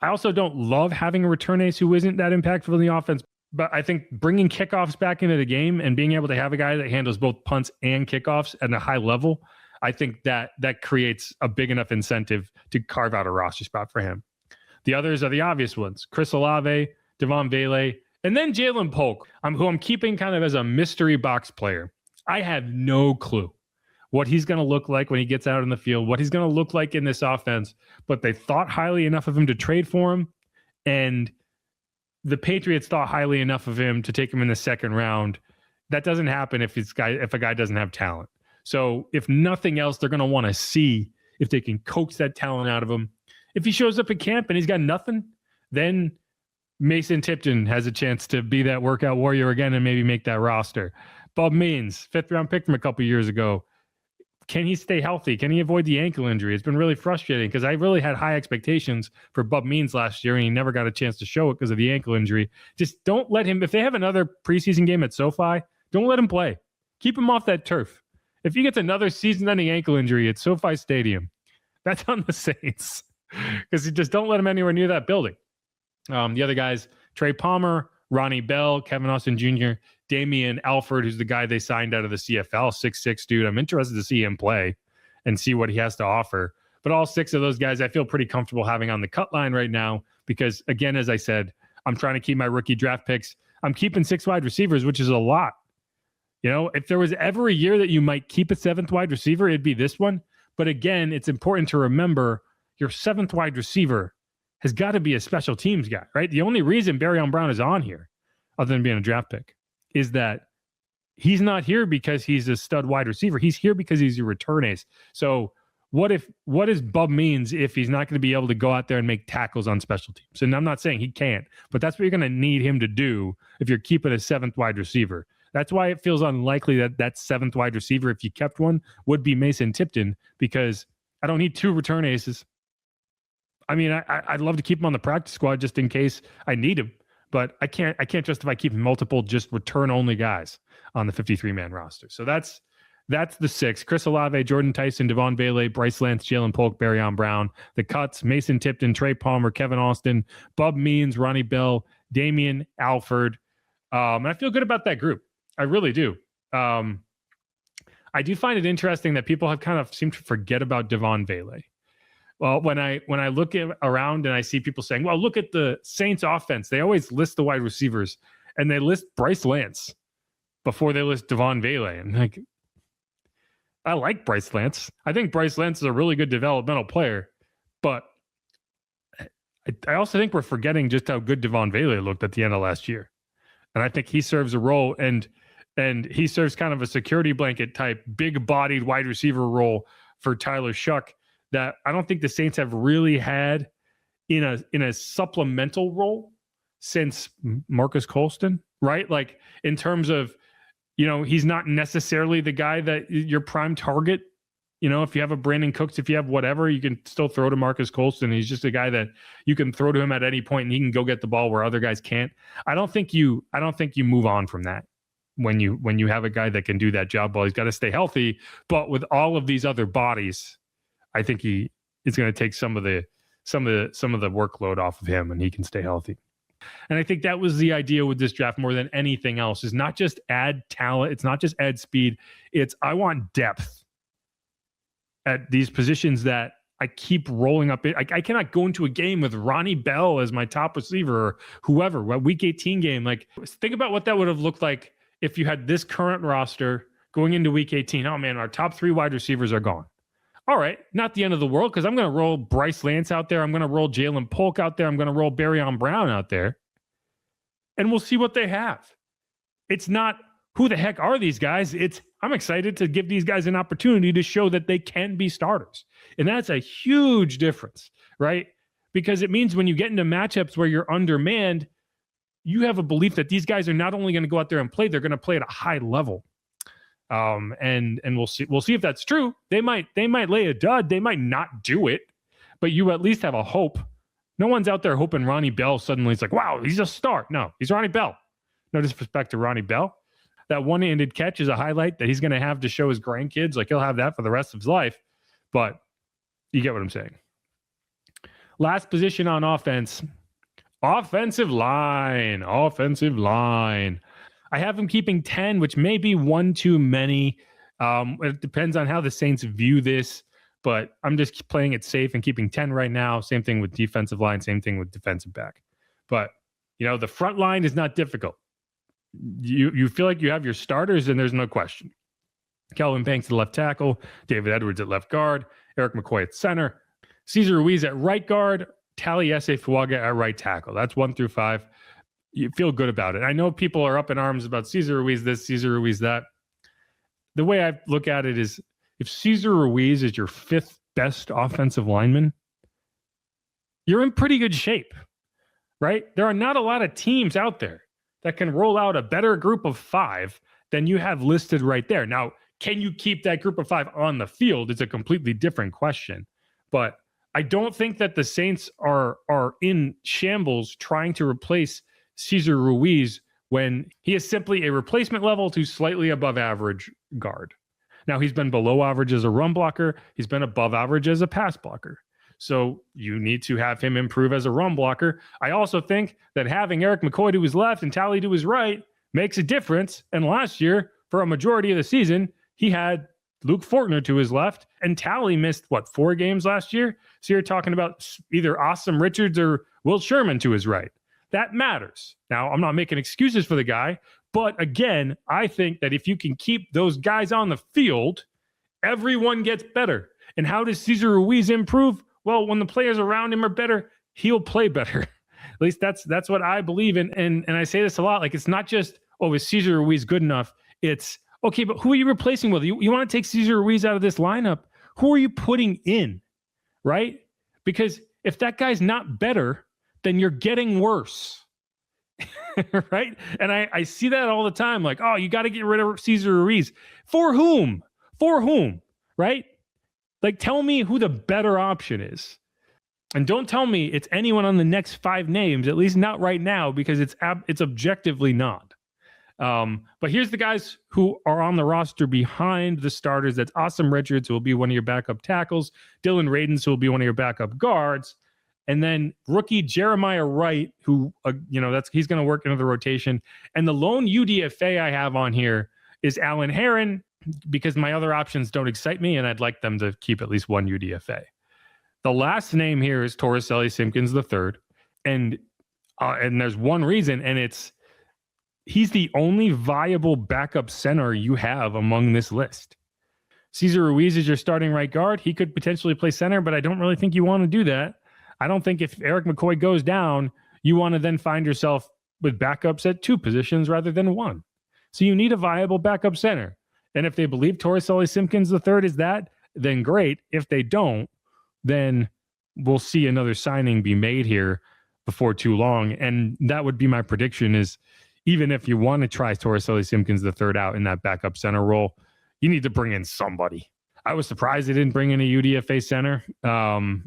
I also don't love having a return ace who isn't that impactful in the offense. But I think bringing kickoffs back into the game and being able to have a guy that handles both punts and kickoffs at a high level, I think that creates a big enough incentive to carve out a roster spot for him. The others are the obvious ones: Chris Olave, Devon Vele, and then Jalen Polk, who I'm keeping kind of as a mystery box player. I have no clue what he's going to look like when he gets out in the field, what he's going to look like in this offense, but they thought highly enough of him to trade for him, and the Patriots thought highly enough of him to take him in the second round. That doesn't happen if a guy doesn't have talent. So if nothing else, they're going to want to see if they can coax that talent out of him. If he shows up at camp and he's got nothing, then Mason Tipton has a chance to be that workout warrior again and maybe make that roster. Bob Means, 5th round pick from a couple years ago. Can he stay healthy? Can he avoid the ankle injury? It's been really frustrating because I really had high expectations for Bub Means last year, and he never got a chance to show it because of the ankle injury. Just don't let him, if they have another preseason game at SoFi, don't let him play. Keep him off that turf. If he gets another season-ending ankle injury at SoFi Stadium, that's on the Saints because you just don't let him anywhere near that building. The other guys, Trey Palmer, Ronnie Bell, Kevin Austin Jr., Damian Alford, who's the guy they signed out of the CFL, 6'6" dude. I'm interested to see him play and see what he has to offer. But all 6 of those guys I feel pretty comfortable having on the cut line right now because, again, as I said, I'm trying to keep my rookie draft picks. I'm keeping 6 wide receivers, which is a lot. You know, if there was ever a year that you might keep a 7th wide receiver, it'd be this one. But again, it's important to remember your 7th wide receiver has got to be a special teams guy, right? The only reason Barryon Brown is on here, other than being a draft pick, is that he's not here because he's a stud wide receiver. He's here because he's a return ace. So what is Bub means if he's not going to be able to go out there and make tackles on special teams? And I'm not saying he can't, but that's what you're going to need him to do if you're keeping a 7th wide receiver. That's why it feels unlikely that 7th wide receiver, if you kept one, would be Mason Tipton, because I don't need 2 return aces. I mean, I'd love to keep him on the practice squad just in case I need him, but I can't justify keeping multiple just return only guys on the 53-man roster. So that's the 6. Chris Olave, Jordan Tyson, Devon Bailey, Bryce Lance, Jalen Polk, Barryon Brown. The cuts: Mason Tipton, Trey Palmer, Kevin Austin, Bub Means, Ronnie Bell, Damian Alford. And I feel good about that group. I really do. I do find it interesting that people have kind of seemed to forget about Devon Bailey. Well, when I look around and I see people saying, well, look at the Saints offense, they always list the wide receivers and they list Bryce Lance before they list Devon Bailey. And like, I like Bryce Lance. I think Bryce Lance is a really good developmental player, but I also think we're forgetting just how good Devon Bailey looked at the end of last year. And I think he serves a role, and he serves kind of a security blanket type, big-bodied wide receiver role for Tyler Shuck that I don't think the Saints have really had in a supplemental role since Marcus Colston, right? Like in terms of, he's not necessarily the guy that your prime target. If you have a Brandon Cooks, if you have whatever, you can still throw to Marcus Colston. He's just a guy that you can throw to him at any point and he can go get the ball where other guys can't. I don't think you move on from that when you have a guy that can do that job well. He's got to stay healthy, but with all of these other bodies, I think he is going to take some of the workload off of him and he can stay healthy. And I think that was the idea with this draft more than anything else, is not just add talent. It's not just add speed. It's I want depth at these positions that I keep rolling up. I cannot go into a game with Ronnie Bell as my top receiver or whoever. A Week 18 game. Like, think about what that would have looked like if you had this current roster going into Week 18. Oh man, our top 3 wide receivers are gone. All right, not the end of the world, because I'm going to roll Bryce Lance out there. I'm going to roll Jalen Polk out there. I'm going to roll Barryon Brown out there. And we'll see what they have. It's not who the heck are these guys? It's I'm excited to give these guys an opportunity to show that they can be starters. And that's a huge difference, right? Because it means when you get into matchups where you're undermanned, you have a belief that these guys are not only going to go out there and play, they're going to play at a high level. And we'll see if that's true. They might lay a dud. They might not do it, but you at least have a hope. No one's out there hoping Ronnie Bell suddenly is like, wow, he's a star. No, he's Ronnie Bell. No disrespect to Ronnie Bell. That one-handed catch is a highlight that he's going to have to show his grandkids. Like, he'll have that for the rest of his life. But you get what I'm saying. Last position on offense, offensive line. I have him keeping 10, which may be one too many. It depends on how the Saints view this, but I'm just playing it safe and keeping 10 right now. Same thing with defensive line, same thing with defensive back. But, the front line is not difficult. You feel like you have your starters, and there's no question. Kelvin Banks at left tackle, David Edwards at left guard, Eric McCoy at center, Cesar Ruiz at right guard, Taliese Fuaga at right tackle. That's 1 through 5. You feel good about it. I know people are up in arms about Cesar Ruiz this, Cesar Ruiz that. The way I look at it is, if Cesar Ruiz is your 5th best offensive lineman, you're in pretty good shape, right? There are not a lot of teams out there that can roll out a better group of 5 than you have listed right there. Now, can you keep that group of 5 on the field? It's a completely different question. But I don't think that the Saints are in shambles trying to replace Cesar Ruiz when he is simply a replacement level to slightly above average guard. Now, he's been below average as a run blocker. He's been above average as a pass blocker. So you need to have him improve as a run blocker. I also think that having Eric McCoy to his left and Tally to his right makes a difference. And last year, for a majority of the season, he had Luke Fortner to his left, and Tally missed, 4 games last year? So you're talking about either Awesome Richards or Will Sherman to his right. That matters. Now, I'm not making excuses for the guy, but again, I think that if you can keep those guys on the field, everyone gets better. And how does Cesar Ruiz improve? Well, when the players around him are better, he'll play better. At least that's what I believe in. And I say this a lot. Like, it's not just, is Cesar Ruiz good enough? It's, okay, but who are you replacing with? You want to take Cesar Ruiz out of this lineup? who are you putting in, right? Because if that guy's not better, then you're getting worse, right? And I see that all the time. Like, oh, you got to get rid of Cesar Ruiz. For whom? For whom, right? Like, tell me who the better option is. And don't tell me it's anyone on the next 5 names, at least not right now, because it's objectively not. But here's the guys who are on the roster behind the starters. That's Awesome Richards, who will be one of your backup tackles. Dylan Radins, who will be one of your backup guards. And then rookie Jeremiah Wright, who, he's going to work into the rotation. And the lone UDFA I have on here is Alan Heron, because my other options don't excite me, and I'd like them to keep at least one UDFA. The last name here is Torricelli Simpkins III. And there's one reason, and it's he's the only viable backup center you have among this list. Cesar Ruiz is your starting right guard. He could potentially play center, but I don't really think you want to do that. I don't think if Eric McCoy goes down, you want to then find yourself with backups at 2 positions rather than 1. So you need a viable backup center. And if they believe Torricelli Simpkins III is that, then great. If they don't, then we'll see another signing be made here before too long. And that would be my prediction is even if you want to try Torricelli Simpkins III out in that backup center role, you need to bring in somebody. I was surprised they didn't bring in a UDFA center.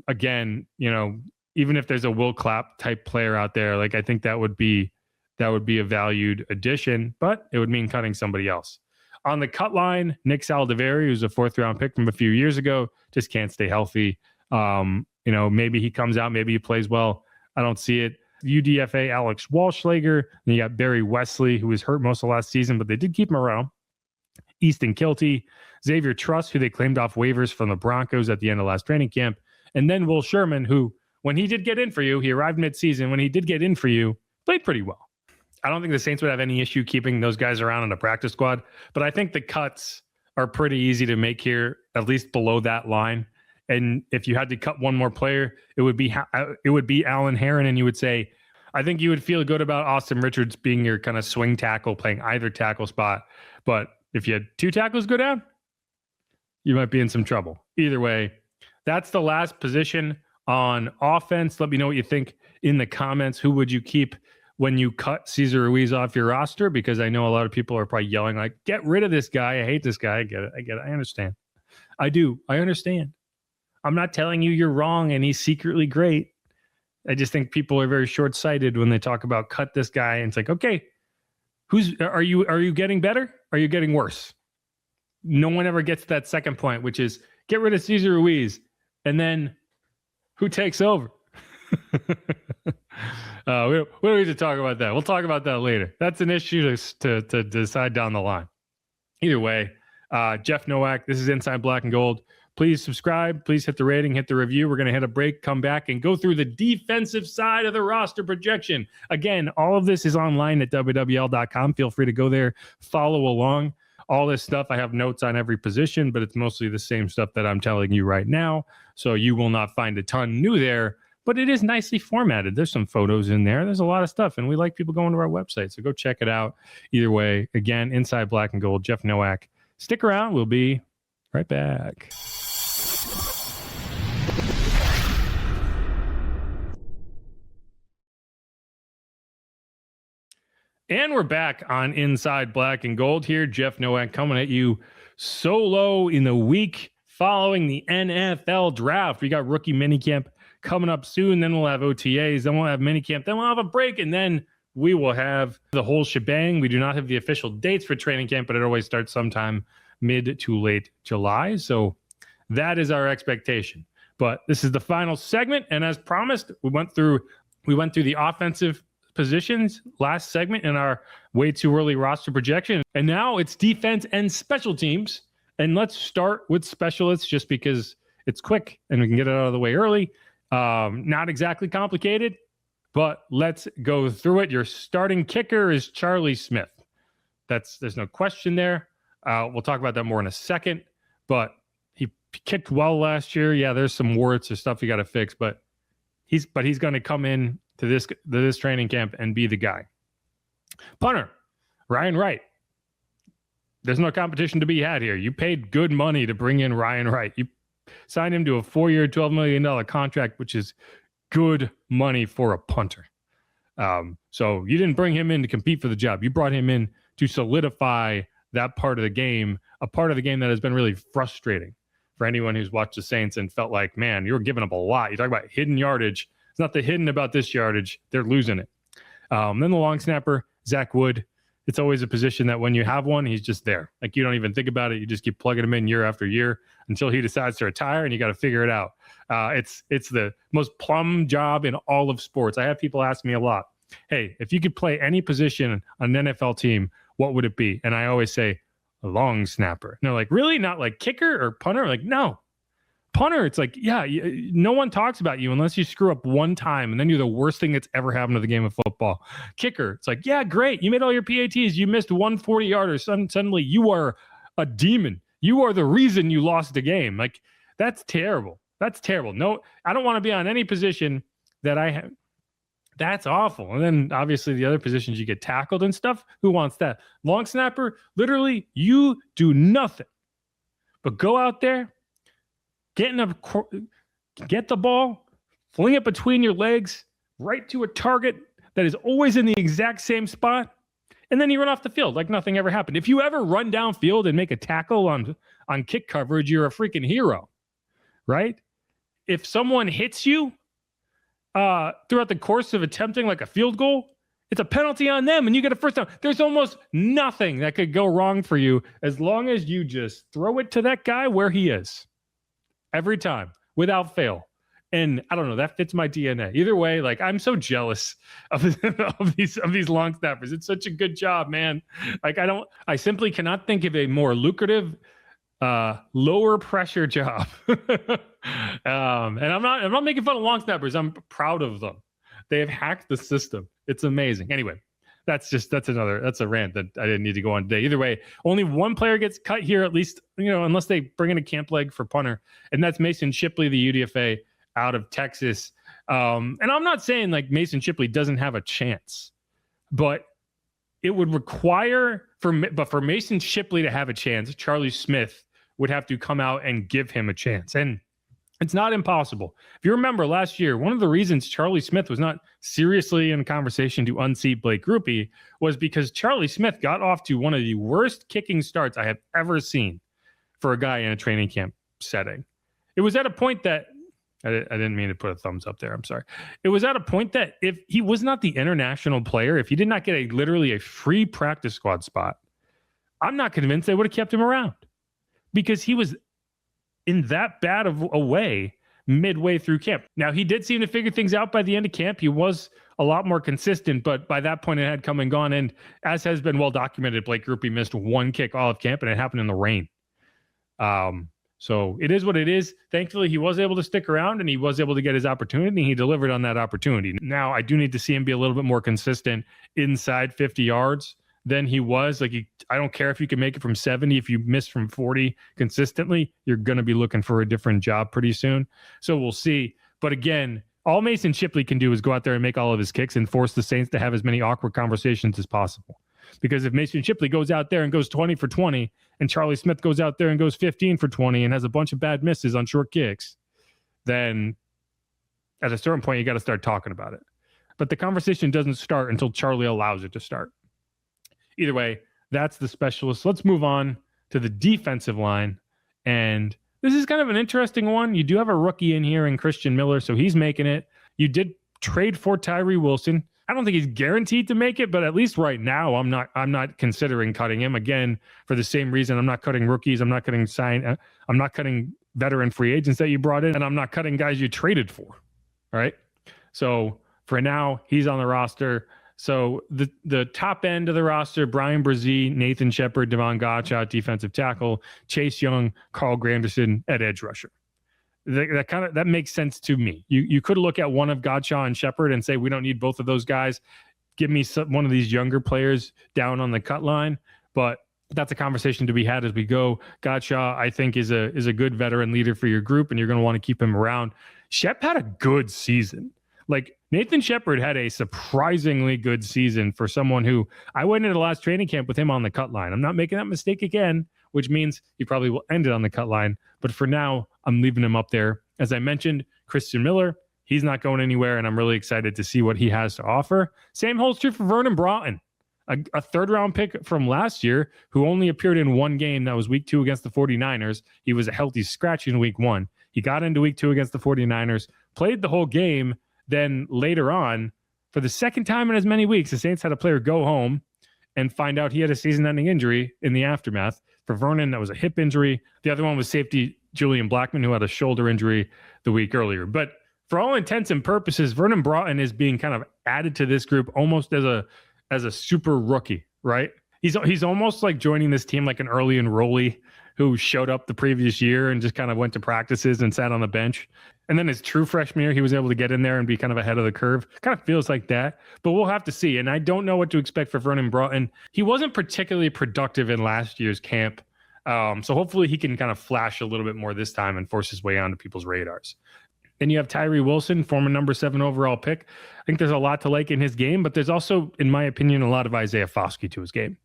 Again, even if there's a Will Clapp type player out there, like I think that would be a valued addition, but it would mean cutting somebody else. On the cut line, Nick Saldiveri, who's a 4th round pick from a few years ago, just can't stay healthy. Maybe he comes out, maybe he plays well. I don't see it. UDFA Alex Walschlager. Then you got Barry Wesley, who was hurt most of last season, but they did keep him around. Easton Kilty, Xavier Truss, who they claimed off waivers from the Broncos at the end of last training camp. And then Will Sherman, who, when he did get in for you, he arrived mid-season. When he did get in for you, played pretty well. I don't think the Saints would have any issue keeping those guys around in the practice squad, but I think the cuts are pretty easy to make here, at least below that line. And if you had to cut one more player, it would be Alan Heron, and you would say, I think you would feel good about Austin Richards being your kind of swing tackle, playing either tackle spot. But if you had 2 tackles go down, you might be in some trouble. Either way, that's the last position on offense. Let me know what you think in the comments. Who would you keep when you cut Cesar Ruiz off your roster? Because I know a lot of people are probably yelling like, get rid of this guy. I hate this guy. I get it. I understand. I do. I understand. I'm not telling you you're wrong and he's secretly great. I just think people are very short-sighted when they talk about cut this guy. And it's like, okay, are you getting better? Are you getting worse? No one ever gets to that second point, which is get rid of Cesar Ruiz. And then who takes over? We don't need to talk about that. We'll talk about that later. That's an issue to decide down the line. Either way, Jeff Nowak, this is Inside Black and Gold. Please subscribe. Please hit the rating, hit the review. We're going to hit a break, come back, and go through the defensive side of the roster projection. Again, all of this is online at WWL.com. Feel free to go there, follow along. All this stuff, I have notes on every position, but it's mostly the same stuff that I'm telling you right now. So you will not find a ton new there, but it is nicely formatted. There's some photos in there. There's a lot of stuff, and we like people going to our website. So go check it out. Either way, again, Inside Black and Gold, Jeff Nowak. Stick around. We'll be right back. And we're back on Inside Black and Gold here. Jeff Nowak coming at you solo in the week following the NFL draft. We got rookie minicamp coming up soon. Then we'll have OTAs. Then we'll have minicamp. Then we'll have a break. And then we will have the whole shebang. We do not have the official dates for training camp, but it always starts sometime mid to late July. So that is our expectation. But this is the final segment. And as promised, we went through the offensive positions last segment in our way too early roster projection. And now it's defense and special teams. And let's start with specialists just because it's quick and we can get it out of the way early. Not exactly complicated, but let's go through it. Your starting kicker is Charlie Smith. There's no question there. We'll talk about that more in a second, but he kicked well last year. Yeah, there's some warts or stuff you got to fix, but he's going to come in to this training camp and be the guy. Punter, Ryan Wright. There's no competition to be had here. You paid good money to bring in Ryan Wright. signed him to a 4-year, $12 million contract, which is good money for a punter. So you didn't bring him in to compete for the job. You brought him in to solidify that part of the game, a part of the game that has been really frustrating for anyone who's watched the Saints and felt like, man, you're giving up a lot. You talk about hidden yardage. It's not the hidden about this yardage. They're losing it. Then the long snapper, Zach Wood. It's always a position that when you have one, he's just there. Like, you don't even think about it. You just keep plugging him in year after year until he decides to retire, and you got to figure it out. It's the most plum job in all of sports. I have people ask me a lot, hey, if you could play any position on an NFL team, what would it be? And I always say, a long snapper. And they're like, really? Not like kicker or punter? I'm like, no. Punter, it's like, yeah, no one talks about you unless you screw up one time, and then you're the worst thing that's ever happened to the game of football. Kicker, it's like, yeah, great. You made all your PATs. You missed 140-yarder. Suddenly you are a demon. You are the reason you lost the game. Like, that's terrible. That's terrible. No, I don't want to be on any position that I have. That's awful. And then obviously the other positions, you get tackled and stuff. Who wants that? Long snapper, literally, you do nothing but go out there, get the ball, fling it between your legs, right to a target that is always in the exact same spot, and then you run off the field like nothing ever happened. If you ever run downfield and make a tackle on kick coverage, you're a freaking hero, right? If someone hits you throughout the course of attempting like a field goal, it's a penalty on them and you get a first down. There's almost nothing that could go wrong for you as long as you just throw it to that guy where he is every time without fail. And I don't know, that fits my DNA. Either way, like, I'm so jealous of these long snappers. It's such a good job, man. Like, I simply cannot think of a more lucrative, lower pressure job. And I'm not making fun of long snappers. I'm proud of them. They have hacked the system. It's amazing. Anyway, that's a rant that I didn't need to go on today. Either way, only one player gets cut here, at least, unless they bring in a camp leg for punter, and that's Mason Shipley, the UDFA out of Texas. And I'm not saying like Mason Shipley doesn't have a chance, but it would require for Mason Shipley to have a chance, Charlie Smith would have to come out and give him a chance. And it's not impossible. If you remember last year, one of the reasons Charlie Smith was not seriously in conversation to unseat Blake Grupe was because Charlie Smith got off to one of the worst kicking starts I have ever seen for a guy in a training camp setting. It was at a point that I didn't mean to put a thumbs up there. I'm sorry. It was at a point that if he was not the international player, if he did not get literally a free practice squad spot, I'm not convinced they would have kept him around because he was in that bad of a way midway through camp. Now, he did seem to figure things out by the end of camp. He was a lot more consistent, but by that point it had come and gone. And as has been well documented, Blake Grupe missed one kick all of camp, and it happened in the rain. So it is what it is. Thankfully, he was able to stick around and he was able to get his opportunity, and he delivered on that opportunity. Now, I do need to see him be a little bit more consistent inside 50 yards than he was. Like, I don't care if you can make it from 70. If you miss from 40 consistently, you're going to be looking for a different job pretty soon. So we'll see. But again, all Mason Shipley can do is go out there and make all of his kicks and force the Saints to have as many awkward conversations as possible. Because if Mason Shipley goes out there and goes 20 for 20, and Charlie Smith goes out there and goes 15 for 20 and has a bunch of bad misses on short kicks, then at a certain point, you got to start talking about it. But the conversation doesn't start until Charlie allows it to start. Either way, that's the specialist. Let's move on to the defensive line. And this is kind of an interesting one. You do have a rookie in here in Christian Miller, so he's making it. You did trade for Tyree Wilson. I don't think he's guaranteed to make it, but at least right now, I'm not considering cutting him again for the same reason. I'm not cutting rookies. I'm not cutting veteran free agents that you brought in, and I'm not cutting guys you traded for. All right. So for now, he's on the roster. So the top end of the roster: Brian Brzee, Nathan Shepard, Devon Gottschalk, defensive tackle, Chase Young, Carl Granderson at edge rusher. That makes sense to me. You could look at one of Gottschalk and Shepard and say, we don't need both of those guys. Give me one of these younger players down on the cut line. But that's a conversation to be had as we go. Gottschalk, I think, is a good veteran leader for your group, and you're going to want to keep him around. Shep had a good season. Like, Nathan Shepard had a surprisingly good season for someone who I went into the last training camp with him on the cut line. I'm not making that mistake again, which means he probably will end it on the cut line. But for now, I'm leaving him up there. As I mentioned, Christian Miller, he's not going anywhere, and I'm really excited to see what he has to offer. Same holds true for Vernon Broughton, a third-round pick from last year who only appeared in one game. That was week 2 against the 49ers. He was a healthy scratch in week 1. He got into week 2 against the 49ers, played the whole game. Then later on, for the second time in as many weeks, the Saints had a player go home and find out he had a season-ending injury in the aftermath. For Vernon, that was a hip injury. The other one was safety Julian Blackman, who had a shoulder injury the week earlier. But for all intents and purposes, Vernon Broughton is being kind of added to this group almost as a super rookie, right? He's almost like joining this team like an early enrollee who showed up the previous year and just kind of went to practices and sat on the bench. And then his true freshman year, he was able to get in there and be kind of ahead of the curve. Kind of feels like that, but we'll have to see. And I don't know what to expect for Vernon Broughton. He wasn't particularly productive in last year's camp. So hopefully he can kind of flash a little bit more this time and force his way onto people's radars. Then you have Tyree Wilson, former number 7 overall pick. I think there's a lot to like in his game, but there's also, in my opinion, a lot of Isaiah Foskey to his game.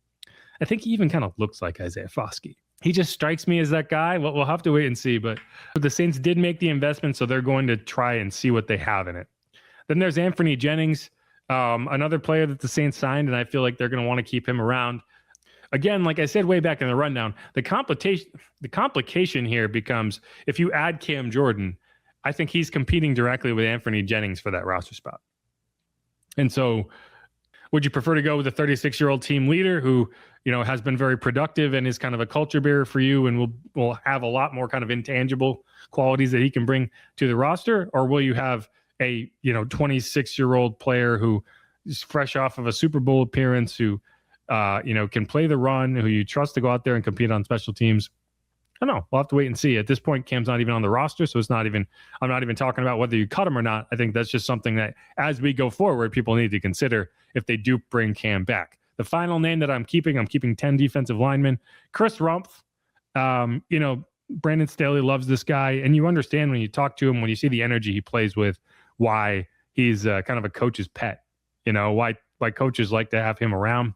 I think he even kind of looks like Isaiah Foskey. He just strikes me as that guy. Well, we'll have to wait and see, but the Saints did make the investment, so they're going to try and see what they have in it. Then there's Anthony Jennings, another player that the Saints signed, and I feel like they're going to want to keep him around. Again, like I said way back in the rundown, the complication here becomes if you add Cam Jordan, I think he's competing directly with Anthony Jennings for that roster spot. And so would you prefer to go with a 36-year-old team leader who, has been very productive and is kind of a culture bearer for you and will have a lot more kind of intangible qualities that he can bring to the roster? Or will you have a, 26-year-old player who is fresh off of a Super Bowl appearance, who, can play the run, who you trust to go out there and compete on special teams? I don't know. We'll have to wait and see. At this point, Cam's not even on the roster, so I'm not even talking about whether you cut him or not. I think that's just something that, as we go forward, people need to consider if they do bring Cam back. The final name that I'm keeping 10 defensive linemen. Chris Rumpf. Brandon Staley loves this guy, and you understand when you talk to him, when you see the energy he plays with, why he's kind of a coach's pet. Why coaches like to have him around.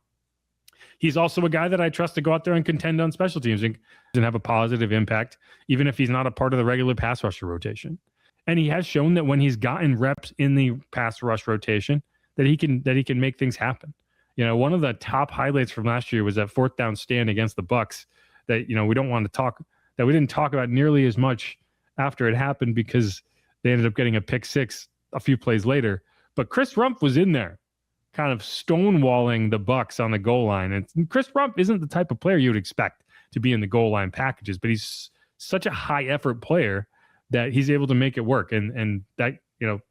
He's also a guy that I trust to go out there and contend on special teams and have a positive impact, even if he's not a part of the regular pass rusher rotation. And he has shown that when he's gotten reps in the pass rush rotation, that he can make things happen. One of the top highlights from last year was that 4th down stand against the Bucs that, we didn't talk about nearly as much after it happened because they ended up getting a pick 6 a few plays later. But Chris Rumpf was in there, kind of stonewalling the Bucs on the goal line. And Chris Rumpf isn't the type of player you would expect to be in the goal line packages, but he's such a high effort player that he's able to make it work. And that,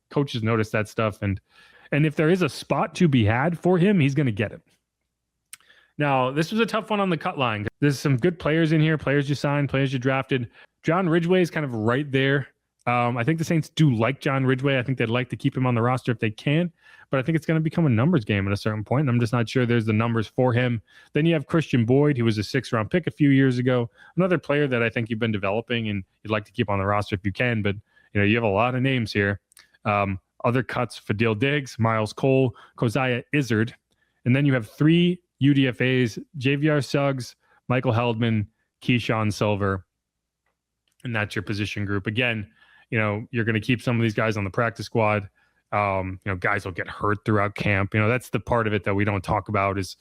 coaches notice that stuff. And if there is a spot to be had for him, he's going to get it. Now, this was a tough one on the cut line. There's some good players in here, players you signed, players you drafted. John Ridgway is kind of right there. I think the Saints do like John Ridgway. I think they'd like to keep him on the roster if they can, but I think it's going to become a numbers game at a certain point, and I'm just not sure there's the numbers for him. Then you have Christian Boyd, who was a 6th-round pick a few years ago, another player that I think you've been developing and you'd like to keep on the roster if you can, but you have a lot of names here. Other cuts: Fadil Diggs, Miles Cole, Keziah Izzard, and then you have 3 UDFAs: JVR Suggs, Michael Heldman, Keyshawn Silver, and that's your position group. Again, you're going to keep some of these guys on the practice squad. Guys will get hurt throughout camp. That's the part of it that we don't talk about is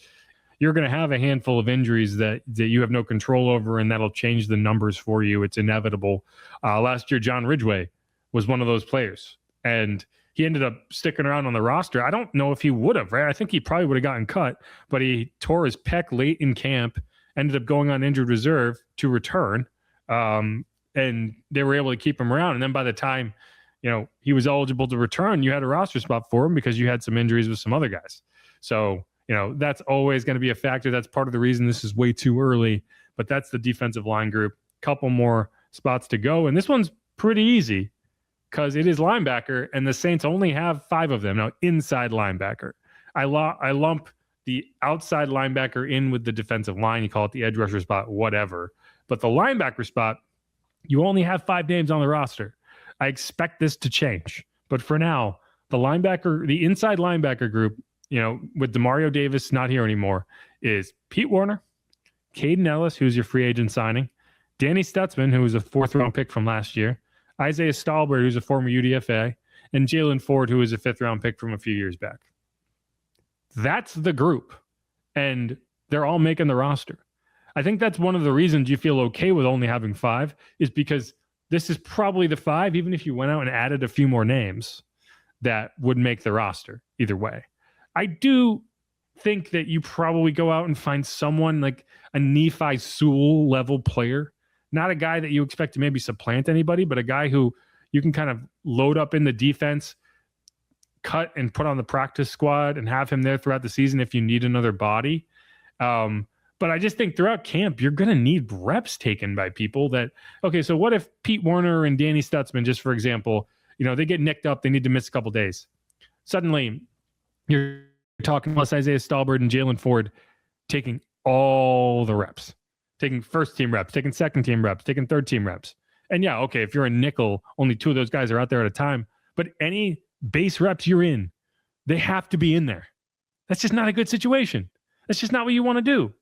you're going to have a handful of injuries that you have no control over, and that'll change the numbers for you. It's inevitable. Last year, John Ridgway was one of those players, and he ended up sticking around on the roster. I don't know if he would have, right? I think he probably would have gotten cut, but he tore his pec late in camp, ended up going on injured reserve to return. And they were able to keep him around. And then by the time, he was eligible to return, you had a roster spot for him because you had some injuries with some other guys. So, that's always going to be a factor. That's part of the reason this is way too early, but that's the defensive line group. Couple more spots to go. And this one's pretty easy because it is linebacker, and the Saints only have 5 of them. Now, inside linebacker. I lump the outside linebacker in with the defensive line. You call it the edge rusher spot, whatever. But the linebacker spot, you only have 5 names on the roster. I expect this to change. But for now, the inside linebacker group, with Demario Davis not here anymore, is Pete Werner, Caden Ellis, who's your free agent signing, Danny Stutzman, who was a 4th-round pick from last year, Isaiah Stallbird, who's a former UDFA, and Jalen Ford, who was a 5th-round pick from a few years back. That's the group, and they're all making the roster. I think that's one of the reasons you feel okay with only having 5 is because this is probably the 5, even if you went out and added a few more names that would make the roster either way. I do think that you probably go out and find someone like a Nephi Sewell level player, not a guy that you expect to maybe supplant anybody, but a guy who you can kind of load up in the defense, cut and put on the practice squad and have him there throughout the season if you need another body. But I just think throughout camp, you're going to need reps taken by people that, okay, so what if Pete Werner and Danny Stutzman, just for example, they get nicked up, they need to miss a couple days. Suddenly, you're talking about Isaiah Stallbird and Jalen Ford taking all the reps, taking first-team reps, taking second-team reps, taking third-team reps. And yeah, okay, if you're a nickel, only 2 of those guys are out there at a time. But any base reps you're in, they have to be in there. That's just not a good situation. That's just not what you want to do,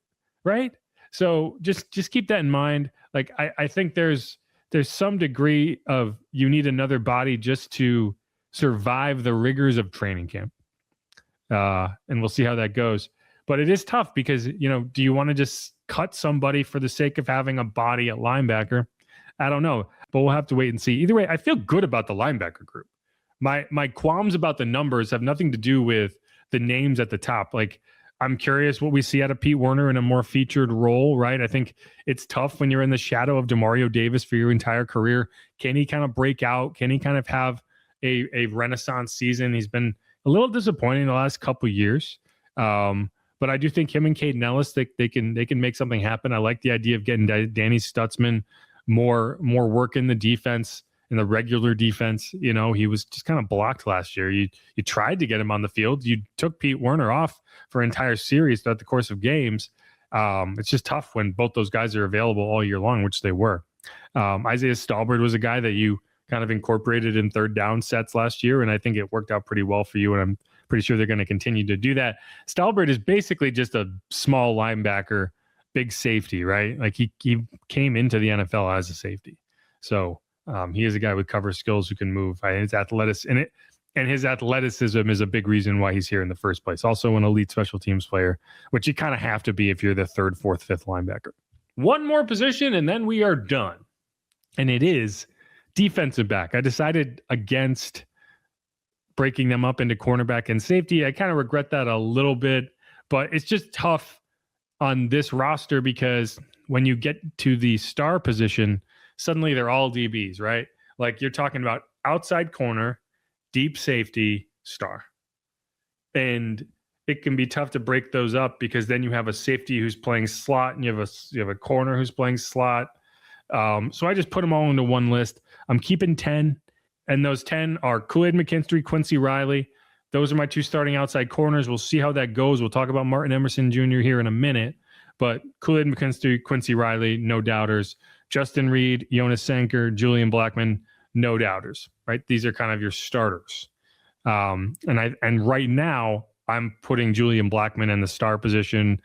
right? So just keep that in mind. Like I think there's some degree of you need another body just to survive the rigors of training camp. And we'll see how that goes. But it is tough because, do you want to just cut somebody for the sake of having a body at linebacker? I don't know, but we'll have to wait and see. Either way, I feel good about the linebacker group. My qualms about the numbers have nothing to do with the names at the top. Like, I'm curious what we see out of Pete Werner in a more featured role, right? I think it's tough when you're in the shadow of Demario Davis for your entire career. Can he kind of break out? Can he kind of have a renaissance season? He's been a little disappointing the last couple of years. But I do think him and Caden Ellis, they can make something happen. I like the idea of getting Danny Stutzman more work in the defense, in the regular defense. He was just kind of blocked last year. You tried to get him on the field. You took Pete Werner off for an entire series throughout the course of games. It's just tough when both those guys are available all year long, which they were. Isaiah Stallbird was a guy that you kind of incorporated in 3rd down sets last year, and I think it worked out pretty well for you, and I'm pretty sure they're going to continue to do that. Stallbird is basically just a small linebacker, big safety, right? Like he came into the NFL as a safety. So he is a guy with cover skills who can move. His athleticism is a big reason why he's here in the first place. Also an elite special teams player, which you kind of have to be if you're the 3rd, 4th, 5th linebacker. One more position, and then we are done. And it is defensive back. I decided against breaking them up into cornerback and safety. I kind of regret that a little bit, but it's just tough on this roster because when you get to the star position, suddenly they're all DBs, right? Like you're talking about outside corner, deep safety, star. And it can be tough to break those up because then you have a safety who's playing slot and you have a corner who's playing slot. So I just put them all into one list. I'm keeping 10, and those 10 are Kool-Aid McKinstry, Quincy Riley. Those are my 2 starting outside corners. We'll see how that goes. We'll talk about Martin Emerson Jr. here in a minute, but Kool-Aid McKinstry, Quincy Riley, no doubters. Justin Reed, Jonas Sanker, Julian Blackman, no doubters, right? These are kind of your starters. And right now I'm putting Julian Blackman in the star position.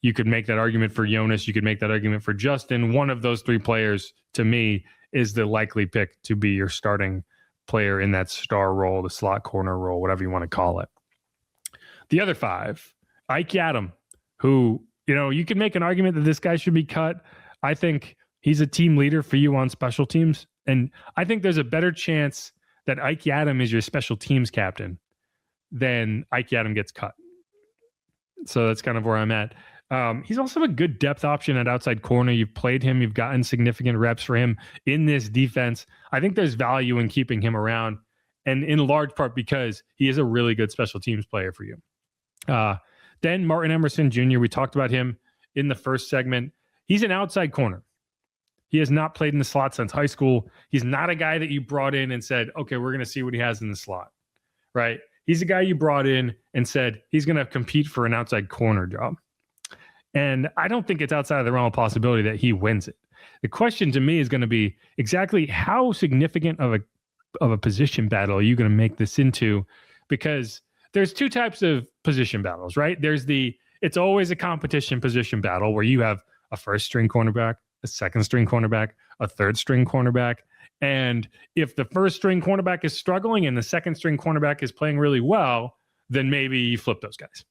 You could make that argument for Jonas. You could make that argument for Justin. One of those 3 players, to me, is the likely pick to be your starting player in that star role, the slot corner role, whatever you want to call it. The other 5, Ike Adam, who, you can make an argument that this guy should be cut. I think he's a team leader for you on special teams. And I think there's a better chance that Ike Adam is your special teams captain than Ike Adam gets cut. So that's kind of where I'm at. He's also a good depth option at outside corner. You've played him. You've gotten significant reps for him in this defense. I think there's value in keeping him around, and in large part because he is a really good special teams player for you. Then Martin Emerson Jr., we talked about him in the first segment. He's an outside corner. He has not played in the slot since high school. He's not a guy that you brought in and said, okay, we're going to see what he has in the slot, right? He's a guy you brought in and said he's going to compete for an outside corner job. And I don't think it's outside of the realm of possibility that he wins it. The question to me is going to be exactly how significant of a position battle are you going to make this into? Because there's 2 types of position battles, right? There's it's always a competition position battle where you have a first string cornerback, a second string cornerback, a third string cornerback. And if the first string cornerback is struggling and the second string cornerback is playing really well, then maybe you flip those guys.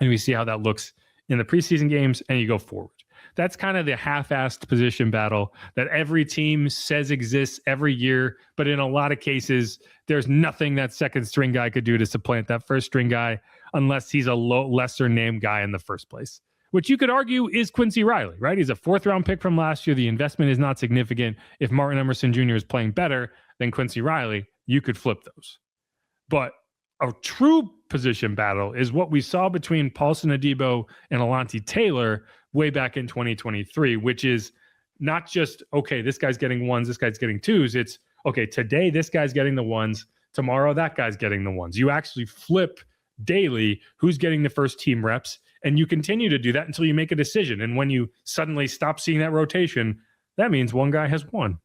And we see how that looks in the preseason games and you go forward. That's kind of the half-assed position battle that every team says exists every year. But in a lot of cases, there's nothing that second string guy could do to supplant that first string guy unless he's a lesser named guy in the first place, which you could argue is Quincy Riley, right? He's a 4th-round pick from last year. The investment is not significant. If Martin Emerson Jr. is playing better than Quincy Riley, you could flip those. But a true position battle is what we saw between Paulson Adebo and Alontae Taylor way back in 2023, which is not just, okay, this guy's getting ones, this guy's getting twos. It's, okay, today this guy's getting the ones, tomorrow that guy's getting the ones. You actually flip daily who's getting the first team reps, and you continue to do that until you make a decision. And when you suddenly stop seeing that rotation, that means one guy has won.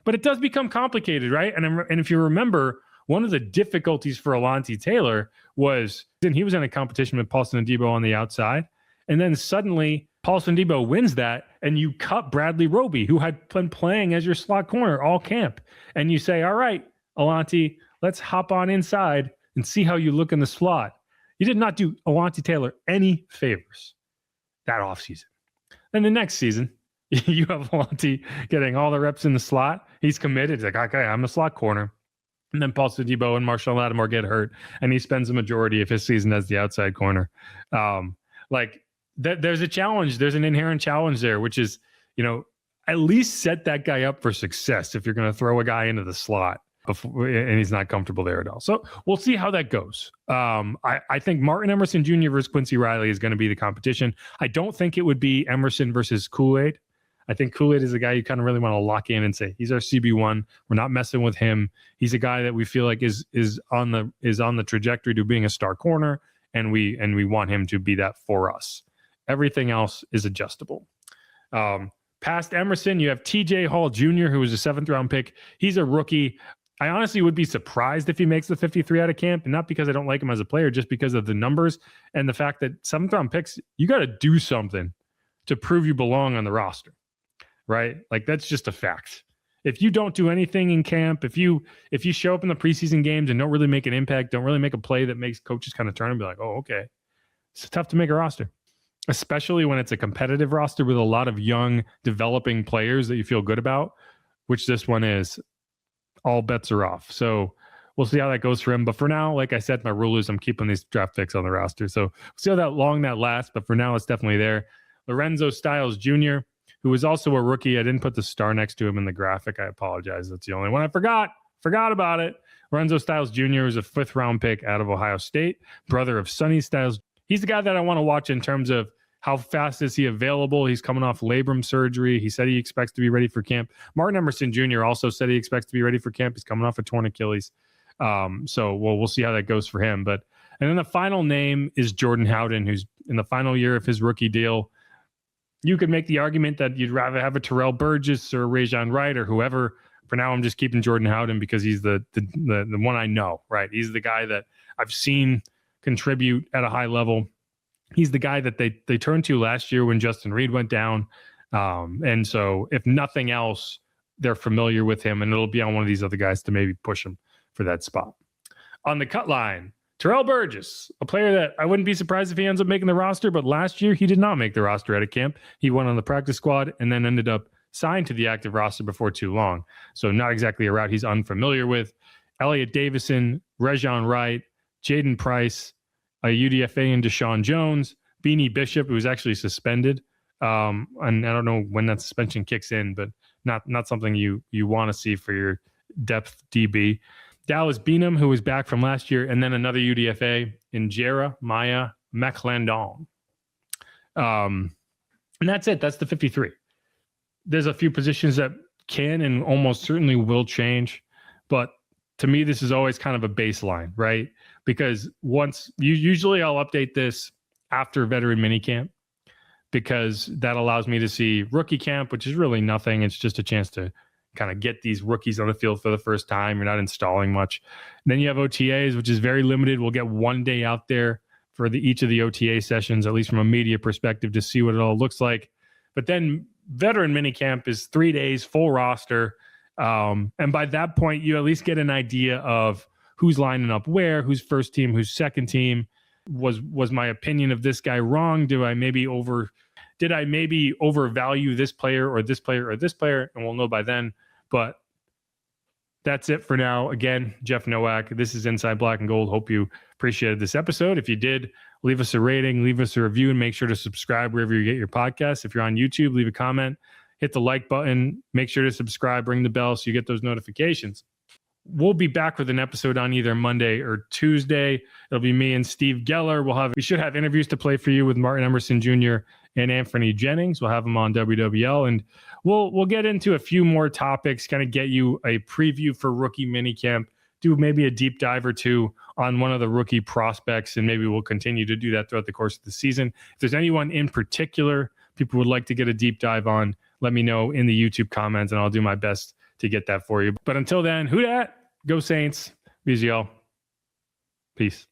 But it does become complicated, right? And if you remember, one of the difficulties for Alontae Taylor was he was in a competition with Paulson Adebo on the outside, and then suddenly Paulson Adebo wins that, and you cut Bradley Roby, who had been playing as your slot corner all camp. And you say, all right, Alontae, let's hop on inside and see how you look in the slot. You did not do Alontae Taylor any favors that offseason. Then the next season, you have Alontae getting all the reps in the slot. He's committed. He's like, okay, I'm a slot corner. And then Paulson Adebo and Marshall Lattimore get hurt, and he spends the majority of his season as the outside corner. There's a challenge. There's an inherent challenge there, which is, at least set that guy up for success if you're going to throw a guy into the slot and he's not comfortable there at all. So we'll see how that goes. I think Martin Emerson Jr. versus Quincy Riley is going to be the competition. I don't think it would be Emerson versus Kool-Aid. I think Kool-Aid is a guy you kind of really want to lock in and say, he's our CB1. We're not messing with him. He's a guy that we feel like is on the trajectory to being a star corner, and we want him to be that for us. Everything else is adjustable. Past Emerson, you have TJ Hall Jr., who was a 7th-round pick. He's a rookie. I honestly would be surprised if he makes the 53 out of camp, and not because I don't like him as a player, just because of the numbers and the fact that 7th-round picks, you got to do something to prove you belong on the roster, right? Like, that's just a fact. If you don't do anything in camp, if you show up in the preseason games and don't really make an impact, don't really make a play that makes coaches kind of turn and be like, oh, okay, it's tough to make a roster, especially when it's a competitive roster with a lot of young developing players that you feel good about, which this one is. All bets are off. So we'll see how that goes for him. But for now, like I said, my rule is I'm keeping these draft picks on the roster. So we'll see how long that lasts. But for now, it's definitely there. Lorenzo Styles Jr., who was also a rookie. I didn't put the star next to him in the graphic. I apologize. That's the only one I forgot. Forgot about it. Lorenzo Styles Jr. is a 5th-round pick out of Ohio State, brother of Sonny Styles. He's the guy that I want to watch in terms of how fast is he available. He's coming off labrum surgery. He said he expects to be ready for camp. Martin Emerson Jr. also said he expects to be ready for camp. He's coming off a torn Achilles. So we'll see how that goes for him. And then the final name is Jordan Howden, who's in the final year of his rookie deal. You could make the argument that you'd rather have a Terrell Burgess or a Rajon Wright or whoever. For now, I'm just keeping Jordan Howden because he's the one I know, right? He's the guy that I've seen contribute at a high level. He's the guy that they turned to last year when Justin Reed went down. And so if nothing else, they're familiar with him, and it'll be on one of these other guys to maybe push him for that spot. On the cut line, Terrell Burgess, a player that I wouldn't be surprised if he ends up making the roster, but last year he did not make the roster at a camp. He went on the practice squad and then ended up signed to the active roster before too long. So not exactly a route he's unfamiliar with. Elliott Davison, Rajon Wright, Jaden Price, a UDFA and Deshaun Jones, Beanie Bishop, who was actually suspended. And I don't know when that suspension kicks in, but not something you want to see for your depth DB. Dallas Beenum, who was back from last year, and then another UDFA in Maya McClendon. And that's it. That's the 53. There's a few positions that can and almost certainly will change, but to me, this is always kind of a baseline, right? Because usually I'll update this after veteran minicamp, because that allows me to see rookie camp, which is really nothing. It's just a chance to kind of get these rookies on the field for the first time. You're not installing much. And then you have OTAs, which is very limited. We'll get one day out there for each of the OTA sessions, at least from a media perspective, to see what it all looks like. But then veteran minicamp is 3 days, full roster. And by that point, you at least get an idea of who's lining up where, who's first team, who's second team. Was my opinion of this guy wrong? Did I maybe overvalue this player or this player or this player? And we'll know by then. But that's it for now. Again, Jeff Nowak. This is Inside Black and Gold. Hope you appreciated this episode. If you did, leave us a rating, leave us a review, and make sure to subscribe wherever you get your podcasts. If you're on YouTube, leave a comment, hit the like button, make sure to subscribe, ring the bell so you get those notifications. We'll be back with an episode on either Monday or Tuesday. It'll be me and Steve Geller. We should have interviews to play for you with Martin Emerson Jr. and Anthony Jennings. We'll have them on WWL, and we'll get into a few more topics, kind of get you a preview for rookie minicamp, do maybe a deep dive or two on one of the rookie prospects, and maybe we'll continue to do that throughout the course of the season. If there's anyone in particular people would like to get a deep dive on, let me know in the YouTube comments, and I'll do my best to get that for you. But until then, who dat? Go Saints. Be easy, y'all. Peace.